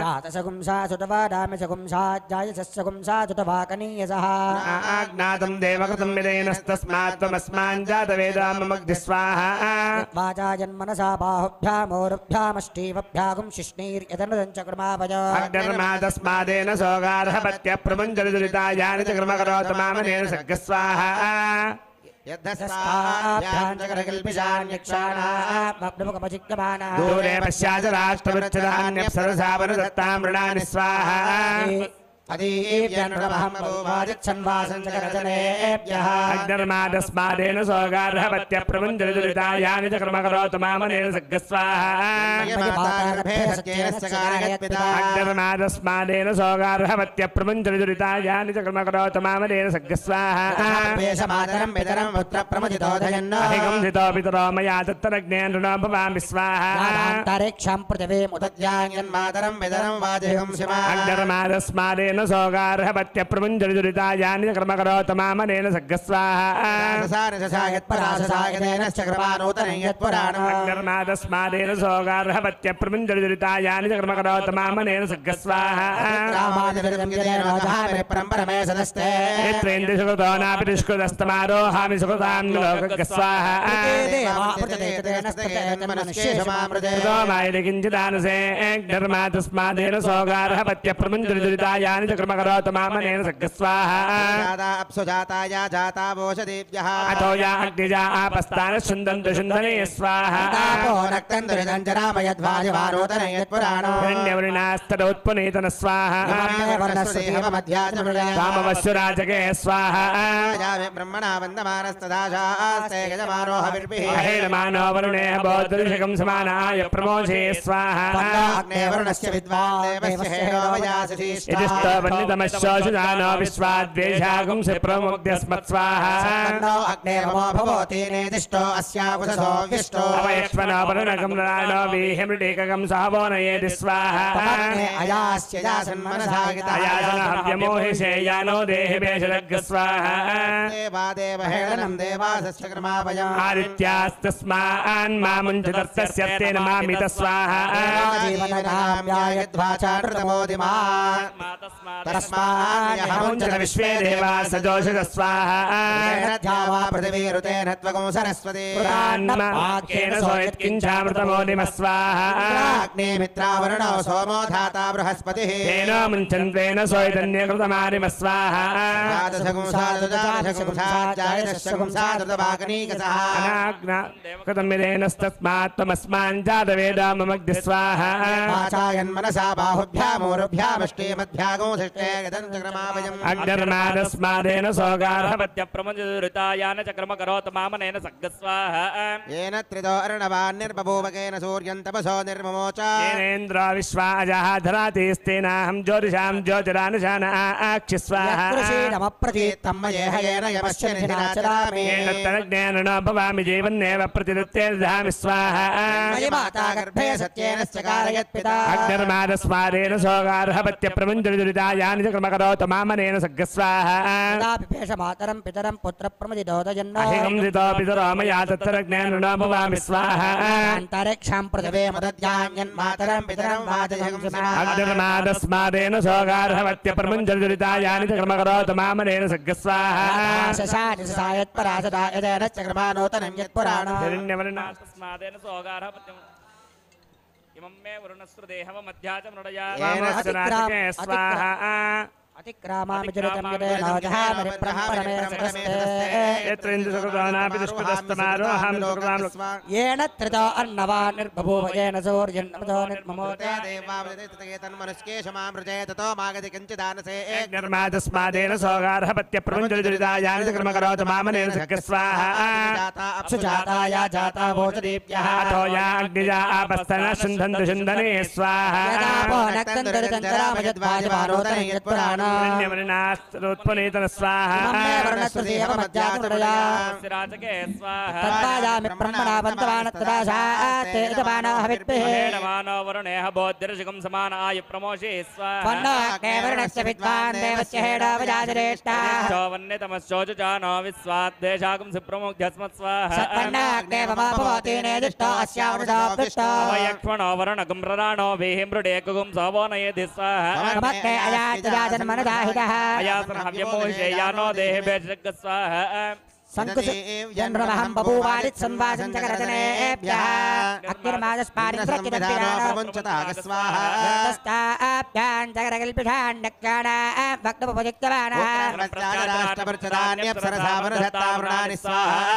जातसगुंसा सुतवादामि सगुंसा जायसस्सगुंसा सुतवाकनीयसः आज्ञातं देवकृतं विदेनस्तस्मात् त्वमस्मान् जातवेदाममग्धि स्वाहा वाचा जन्मनसा बाहुभ्यामोरुभ्यामष्टीवभ्यागुं शिष्णीर्यदनुदञ्च कृमाभज अग्निर्मादस्मादेन सोगार्हपत्य प्रमुञ्जलिदुरितायानि च कर्मकरोत मामनेन सग्ग स्वाहा दूरे पश्चाच राष्ट्रवृच्छदान्यप्सरसावनुदत्तां मृणानि स्वाहा अग्निर्मादस्मादेन सोगार्हपत्य प्रमुञ्जलिदुरितायानि च कर्मकरोत मामनेन सग्ग स्वाहा अग्निर्मादस्मादेन सोगार्हपत्य प्रमुञ्जलिदुरितायानि च कर्मकरोत मामनेन सग्ग स्वाहा अधिकं धितो पितरो मया तत्तरज्ञेन ऋणो भवामि स्वाहा अग्निर्मादस्मादेन सोगार्हपत्य प्रमुञ्जलिदुरितायानि च कर्मकरोत मामनेन सग्ग स्वाहा अग्निर्मादस्मादेन सोगार्हपत्य प्रमुञ्जलिदुरितायानि च कर्मकरोत मामनेन सग्ग स्वाहा नेत्रेन्द्रियसुकृतो नापि दुष्कृतस्तमारोहामि सुकृतां लोकग्ग स्वाहा किञ्चिदानुसे अग्निर्मादस्मादेन सोगार्हपत्य प्रमुञ्जलिदुरितायानि च कर्मकरोत मामनेन सग्ग स्वाहा अतो या अग्निजा आपस्तान शुन्दन्तु शुन्दने स्वाहा हिरण्यवर्णास्तदोत्पुनीतन स्वाहा कामवस्युराजके स्वाहा अहेणमानो वरुणे बौद्धऋषिकं समानाय प्रमोषे स्वाहा इतिस्तवन्नितमश्शोषुजानो विश्वाद्वेषागुं से प्रमुग्ध्यस्मत् स्वाहा अवयक्ष्मनो वरुणकं राणो वीहिमृटेककं सहवो नयेति स्वाहा अयासनहव्यमोहिषेयानो देहि वेषदग्ग स्वाहा आदित्यास्तस्मान् मामुञ्चदत्तस्य तेन मामित स्वाहा तस्मात् विश्वे देवा सजोषित स्वाहा पृथिवीरुतेन त्वगुं सरस्वती सोयत्किञ्चामृतमोदिम स्वाहा मित्रावरुणो सोमो धाता बृहस्पतिः तेन मुञ्चन्त्वेन सोयदन्यकृतमारिम स्वाहा कृतमिदेनस्तस्मात् त्वमस्मान् जातवेदाममग्धि स्वाहा मनसा बाहुभ्यामोरुभ्यामष्टीमध्यागो धिष्ठे गदन्तक्रमावयम् अग्निर्मादस्मादेन सोगार्हपत्य प्रमुञ्जलिदुरितायानि च कर्मकरोत मामनेन सग्ग स्वाहा येन त्रिदो अर्णवान्निर्बभूवकेन सूर्यं तपसो निर्ममोच येनेन्द्रो विश्वाजः धरातिस्तेनाहं ज्योतिषां ज्योतिरानुशान आक्षि स्वाहा येन तदज्ञेन न भवामि जीवन्नेव प्रतिदत्तेर्धामि स्वाहा अग्निर्मादस्मादेन सोगार्हपत्य प्रमुञ्जलिदुरितायानि च कर्मकरोत मामनेन सग्ग स्वाहा मातरं पितरं पुत्र प्रमुदिदोदयन्न अधिकं धितो पितरो मया तत्तरज्ञेन न भवामि स्वाहा अन्तरिक्षां पृथिवे मदद्यान्यन्मातरं पितरं अग्निर्मादस्मादेन सोगार्हपत्य प्रमुञ्जलिदुरितायानि च कर्मकरोत मामनेन सग्ग स्वाहा हिरण्यवर्णास्तस्मादेन सोगार्हपत्यम् इमं मे वरुणस्रुदेहव मध्या च मृडया स्वाहा अतिक्रामामि चरितं यदेन जहामि ब्रह्मणे सदस्ते यत्र इन्द्रसकृतानापि दुष्पदस्तमारोऽहं सुकृतां येन त्रितो अन्नवान् निर्बभूव येन सूर्यन्नमतो निर्ममोते निर्मादस्मादेन सौगार्हपत्यप्रपञ्चदुरितायानि च कर्मकरोत मामनेन सक्यस्वाहा सुजाताया जाता भोजदीप्यः अतो या अग्निजा आपस्तनः शुन्धन्तु शुन्धने स्वाहा यदापो नक्तन्तरितन्तरामयद्वाजमानोदने यत्पुराणा पुनीतन स्वाहा सिराजके स्वाहा तद्वायामि ब्रह्मणा बन्धवानस्तदाशास्ते यजमानो हविद्भिः मानो वरुणेह बोद्धिर्षिकं समान आयु प्रमोषे स्वाहा वन्नोऽग्ने वरुणस्य विद्वान् देवस्य हेडोपजातिरेष्टाः वन्नितमश्चोजुजानो विश्वाद्देशागं सुप्रमुग्ध्यस्मत् स्वाहा सत्पन्नाग्ने ममापवति नेदिष्टो अस्यावृषापृष्टो अवयक्ष्मणो वरुणगं रराणो वीहिमृडेकुगुं सवो नयेधि स्वाहा कमग्ने अयात्यजाजन्मनदाहितः अयासनहव्यमोहिषेयानो देहेभ्यः स्वाहा संकुच जन्महं बभूवादित् संवासं जगरतनेभ्यः अग्निर्मादस्पारिन्द्रकिदप्रियास्ताभ्यां जगरकल्पिषाण्यक्षाणा भक्तमुपयुक्तवानः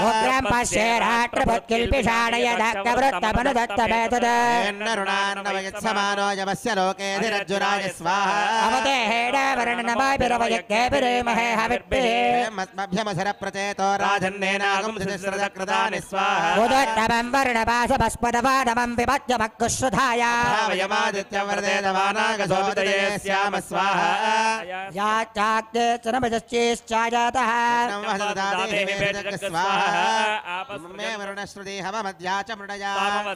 भोग्रां पश्ये अवते हेडवर्णनमाभिरवयज्ञेभिरेमहे हविर्भिः राजन्नेनागं श्रदकृतानि स्वाहा उदोत्तमं वर्णपाशभस्पदवानमं विभज्यमक्कुश्रुधाया वयमादित्यवर्देदवानागसोदये स्वाहा या चाक्ते चरमजश्चेश्चाजातः वरुणश्रुति हवमध्या च मृडया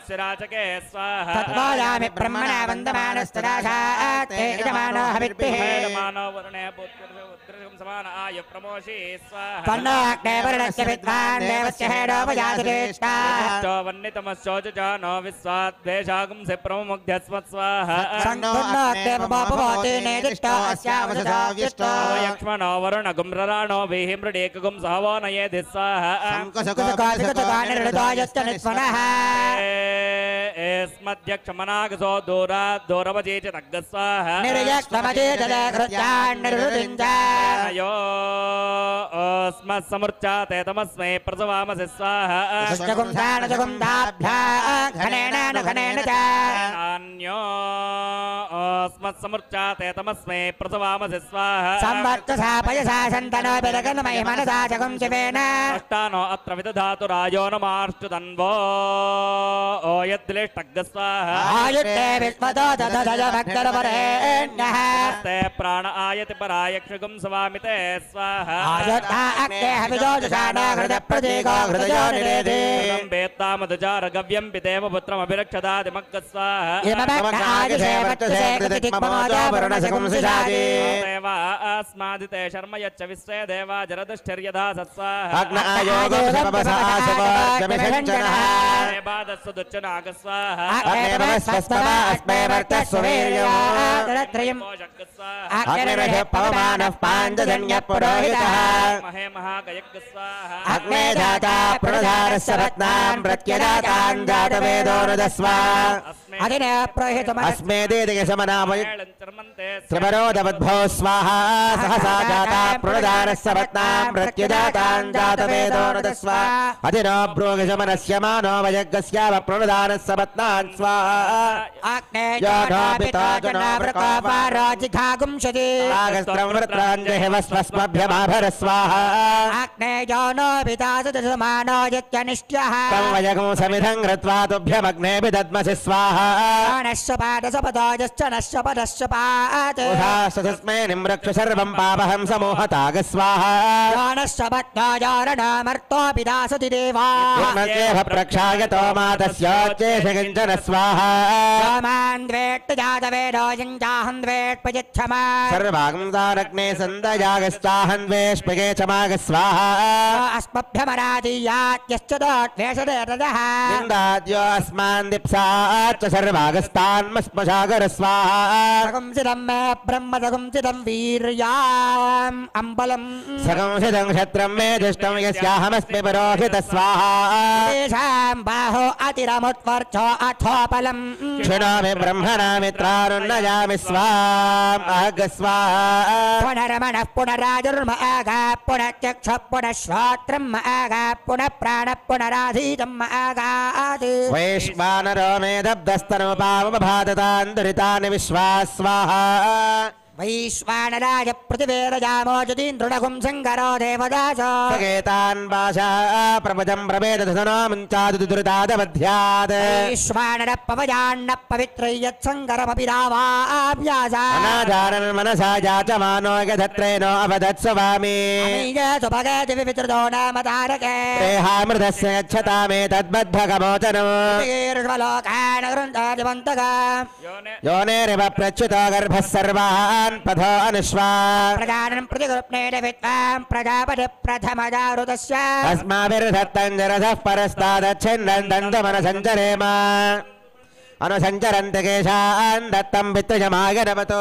सिराजके स्वाहा तत्त्वायामि ब्रह्मणा वन्दमानस्तदाशाते यजमानो हविर्भिः मानो वरुणे पुत्रं समान आयु प्रमोषे स्वाहा पन्नाग्ने वर्णस्य विद्वान् देवस्य हेडोपजातिरेष्टाः वन्नितमश्चोजुजानो विश्वाद्देशागं सुप्रमुग्ध्यस्मत् स्वाहा संकुन्नाग्ने ममापवति नेदिष्टो अस्यावृषाव्यष्टो यक्ष्मणो वरुणगं रराणो वीहिमृडेकुगुं सवो नयेधि स्वाहा कुसुकादिकुसुकानिर्हृदायश्च निस्वनः एस्मध्यक्षमनागसो दूरात् दूरवजे च तग्गस्वाहा निर्यक्ष्मजेतकृत्यान्निर्हृदिञ्च यो अस्मत्समुच्चाते तमस्मै प्रसवामसि स्वाहा घनेन च अन्यो अस्मत्समुच्चाते तमस्मै प्रसवामसि स्वाहा संवर्तसापयसा सन्तनो विरगन्महि मनसा जगुं शिवेन अष्टानो अत्र विदधातु राजो नमार्ष्टुतन्वो यद्लिष्टग्गस्वाहा आयुष्टे विस्मतो दददज भक्तरवरेण्यः ते प्राण आयति परायक्षुगं स्वामिते स्वाहा आयुष्टा अग्ने हविजोजुषाणो हृदप्रतीको हृदयो निरेधि वेत्तामदुचारगव्यं पितेव पुत्रमभिरक्षदादिमग्ग स्वाहा इममग्न आयुषे वर्तसे कृतिक्ममोजो वरुणसकुं सिषादि देवा अस्मादिते शर्म यच्च विश्वे देवा जरदुष्ठिर्यधा सत्स्वाहा अग्न आयोगोषपवसाशवजमिषञ्जनः देवादस्सु दुच्चनाग स्वाहा अग्नेवस्वस्तवा अस्मै वर्तस्ववीर्यम् अग्निरः पवमानः पाञ्चजन्यः पुरोहितः महे महागयज्ञ स्वाहा अग्ने जाता प्रणधारस्य रत्नां प्रत्यजातान् जातवेदोरुदस्व अदिने प्रोहितमस्मै त्रिपरोदवद्भो स्वाहा सहसा जाता प्रणधारस्य रत्नां प्रत्यजातान् जातवेदोरुदस्व अधिनो ब्रूगशमनस्य मानो वयज्ञस्याव प्रणधारस्य रत्नान् स्वाहा अग्ने जाता प्रकोपारोजिघागुंशति आगस्त्रवृत्राञ्जहिवस्वस्मभ्यमाभर स्वाहा अग्ने जौनो वितासुदसमानो यत्यनिष्ट्यः तं वयगं समिधं कृत्वा तुभ्यमग्ने विदद्मसि स्वाहा नश्य पादसपदोजश्च नश्य पदश्च पात् उधास्तस्मै निम्रक्ष सर्वं पापहं समोहताग स्वाहा जानश्च पत्नाजारणमर्तो विदासति देवा पुनर्देव प्रक्षायतो मातस्योच्चेष किञ्चन स्वाहा सोमान् द्वेट् जातवेदो जिञ्जाहं द्वेट् पजिच्छमा सर्वागं तारग्ने सन्दजागस्ताहं द्वेष्पगे चमाग स्वाहा अस्मभ्यमरादीयात्यश्च दोट्वेषदे तदः निन्दाद्यो अस्मान् दिप्साच्च सर्वागस्तान्मस्मशागर स्वाहा సగంసిదం మే బ్రహ్మ సగంసిదం వీర్యాం అంబలం సగంసిదం క్షత్రం మే దుష్టం యస్యాహమస్మి పరోహిత స్వాహా తేషాం బాహో అతిరముత్వర్చో అథోపలం క్షుణామి బ్రహ్మణా మిత్రానున్నయామి స్వాం అహగస్వాహా పునరమణః పునరాజుర్మ ఆగా పునశ్చక్ష పునశ్రోత్రం ఆగా పునః ప్రాణ పునరాధీతం ఆగాత్ వైశ్వానరో మే దబ్దస్తనోపావభాదతాన్ దురితాని విశ్వాస్వాహా వైశ్వానరాయ పృథివేరజామో జ్యోతింద్రుడగుం సంగరో దేవదాసో సకేతాన్ భాషా ప్రపజం ప్రవేదధనో ముంచాదు దురితాదవధ్యాత్ వైశ్వానర పవయాన్న పవిత్రయత్సంగరమపి రావాభ్యాస అనాచారన్ మనసా జాచమానో యధత్రేనో అవదత్స్వామి అమీయతు భగతి వివిత్రుతో నామ తారకే రేహామృతస్య యచ్చతామేతద్బద్ధకమోచనం తీర్వలోకాన గృంథాదివంతగా యోనేరివ ప్రచ్యుతో గర్భः సర్వాన్ పథో అనుష్వా ప్రజానం ప్రతిగృప్నేన విద్వాం ప్రజాపతి ప్రథమజారుతస్య అస్మాభిర్ధత్తం జరసః పరస్తాదచ్ఛిన్నం దంతమనసంచరేమ అనుసంచరంతి కేశాన్ దత్తం పితృజమాగనవతో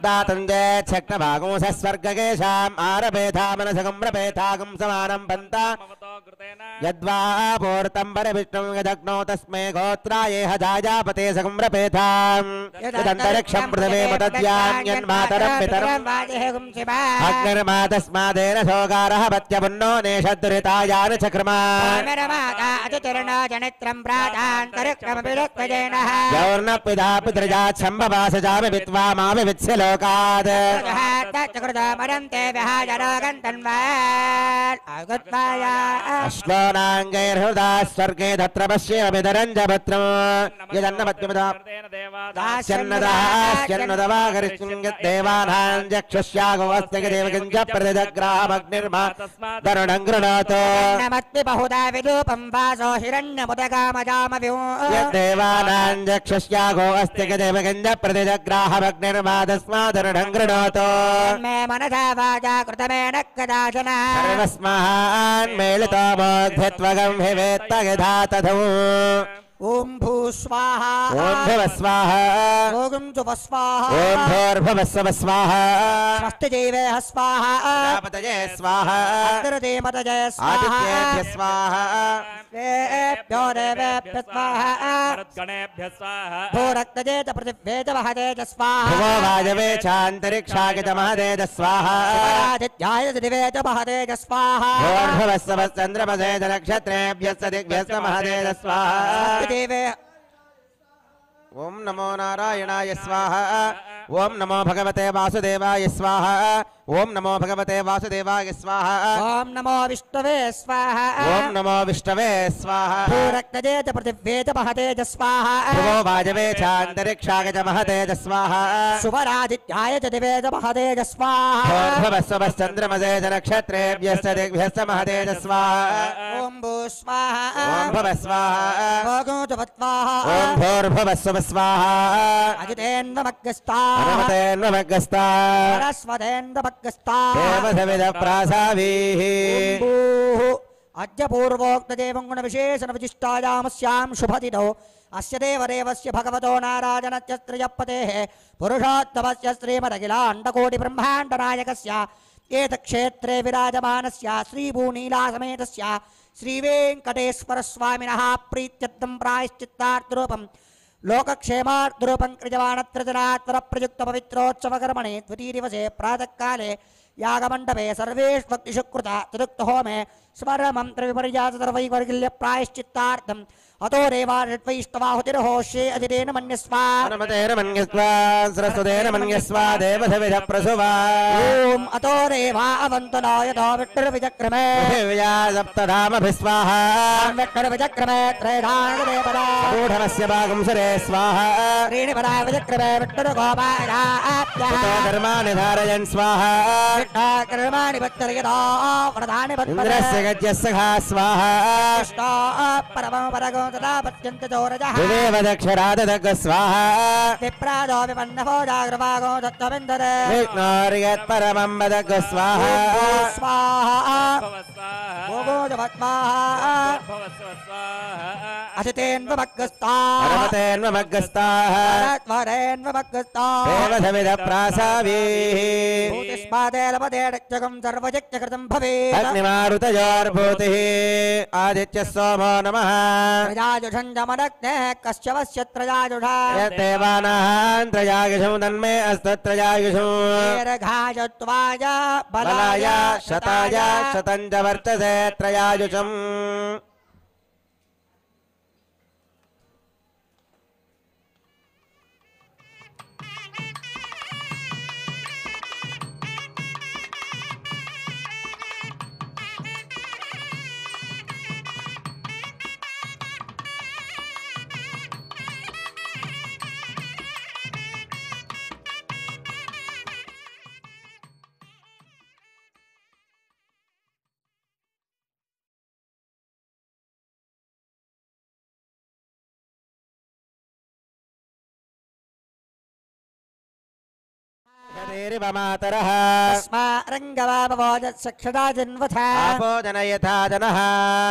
దాతం చేచ్చక్నభాగంసస్వర్గకేశాం ఆరభేధామనసగం ప్రపేతాగం సమానం పంత యద్వా పూర్తం పరవిష్ణుం యదగ్నో తస్మే గోత్రాయేహ జాజాపతే సగం ప్రపేతాం యదంతరిక్షం పృథివీ మతద్యాన్యన్మాతరం పితరం అగ్నిర్మాతస్మాదేన సోగారః పత్యపున్నో నేషద్దురితాయాన చక్రమా యౌర్న పితా పితృజాత్ సంభవాసజామి విద్వా మామి విత్స్యలోకాద్ అశ్లోనాంగైర్హృదా స్వర్గే తత్ర పశ్యేమిదరంజభద్రం యదన్నపత్యముదాస్యన్నదాస్యన్నదవాగరిష్యం చక్షుష్యాగోऽస్తిదేవకించ ప్రతిజగ్రామగ్నిర్మా తరుణం గృణోతు నమస్తి బహుదా విరూపం వాసో హిరణ్యముదగామజామవ్యూ యద్దేవానాం చక్షుష్యాగో అస్తి దేవకించ ప్రతిజగ్రాహమగ్నిర్మా తస్మాదరుణం గృణోతు మే మనసా వాచా కృతమేన కదాచన సర్వస్మాన్ మేళితో బోధ్యత్వగం హివేత్త యథా తథౌ ఓం భూ స్వాహ ఓం భువ స్వాహ ఓం శుభ స్వాహ ఓం భూర్భువస్సువ స్వాహ స్వస్తి జీవేహ స్వాహ ప్రజాపతయే స్వాహ అగ్రదేమతజయ స్వాహ ఆదిత్యేభ్య స్వాహ దేభ్యో దేవేభ్య స్వాహ భూరక్తజేత పృథివ్యేత వహదేజ స్వాహ భువో వాయవే చాంతరిక్షాయ చ మహదేజ స్వాహ ఆదిత్యాయ దివేత మహదేజ స్వాహ భూర్భువస్సువ చంద్రమసే చ నక్షత్రేభ్యస్త దిగ్భ్యస్త మహదేజ స్వాహ దేవే ఓం నమో నారాయణాయ స్వాహ ఓం నమో భగవతే వాసుదేవాయ స్వాహ ఓం నమో భగవతే వాసుదేవాయ స్వాహ ఓం నమో విష్ణవే స్వాహ ఓం నమో విష్ణవే స్వాహ భూరక్తజేత పృథివ్యేత మహదేజ స్వాహ భువో వాజవే చాంతరిక్షాయ చ మహదేజ స్వాహ శుభరాదిత్యాయ చ దివేత మహదేజ స్వాహ భూర్భువస్సువశ్చంద్రమసే చ నక్షత్రేభ్యశ్చ దిగ్భ్యశ్చ మహదేజ స్వాహ ఓం భూ స్వాహ ఓం భువ స్వాహ ఓం శుభ స్వాహ ఓం భూర్భువస్సువ స్వాహ అజితేన్వమగ్గస్తా హనుమతేన్వమగ్గస్తా సరస్వతేన్వమగ్గస్తా దేవసవిద ప్రాసావీః అద్య పూర్వోక్తదేవం గుణ విశేషణ విశిష్టాయామస్యాం శుభతిథౌ అస్య దేవదేవస్య భగవతో నారాయణస్య శ్రియపతేః పురుషోత్తమస్య శ్రీమదఖిలాండకోటి బ్రహ్మాండనాయకస్య ఏతక్షేత్రే విరాజమానస్య శ్రీభూనీలాసమేతస్య శ్రీవేంకటేశ్వరస్వామినः ప్రీత్యర్థం ప్రాయశ్చిత్తార్థరూపం లోకక్షేమార్థరూపం కృజమానత్రిజనాత్వర ప్రయుక్త పవిత్రోత్సవకర్మణి ద్విतीयदिवसे प्रातःकाले यागमण्डपे सर्वेष्वक्तिषु कृत तदुक्तहोमे स्मरमन्त्रविपर्यास सर्वैर्वर्गल्य प्रायश्चित्तार्थम् अतो देवाषड्वैष्णवाहुतिर्होष्ये अधिरेण मन्यस्वा హనుమతేన మన్యస్వా సరస్వతేన మన్యస్వా దేవసవిద ప్రసువా ఓం అతో దేవా అవంతనో యతో విష్ణుర్విచక్రమే పృథివ్యా సప్తధామభిస్వాహ విష్ణుర్విచక్రమే త్రైధానుదేవదా మూఢమస్య భాగం సురే స్వాహ త్రీణి పదా విచక్రమే విష్ణుర్గోపాయాప్యః కర్మాణి ధారయన్ స్వాహ కర్మాణి భక్తర్యదో వ్రతాని ఇంద్రస్య గజ్యస్య ఖా స్వాహ కృష్ణో పరమో పరగో తదా పత్యంత చోరజః విదేవ దక్షరాదదగ్గ స్వాహ విప్రాదో విపన్నభో జాగ్రవాగో దత్తవిందరే విఘ్నోర్యత్ పరమం వదగ్గ స్వాహ స్వాహ భోగోజపద్మాః अजितेन्वमग्गस्ताः पर्वतेन्वमग्गस्ताः वरेन्वमग्गस्ताः देवधमिदप्रासावीः भूतिस्मादेलपदेडच्चकं सर्वजज्ञकृतं भवेत् अग्निमारुतयोर्भूतिः आदित्यः सोमो नमः त्रयाजुषञ्जमनग्ने कस्य वस्य त्रयाजुषा यद्देवानां त्रयायुषं तन्मे अस्तु त्रयायुषं दीर्घायुत्वाय बलाय शताय शतं च वर्तसे त्रयायुषम् मातरः स्मारङ्गवापवोजत्सक्षदा जन्वथा आपो जनयथा जनः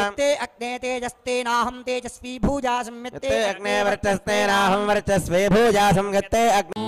यत्ते अग्ने तेजस्तेनाहं तेजस्वी भूजा संयत्ते अग्ने वर्चस्तेनाहं वर्चस्वे भूजा संगत्ते अग्ने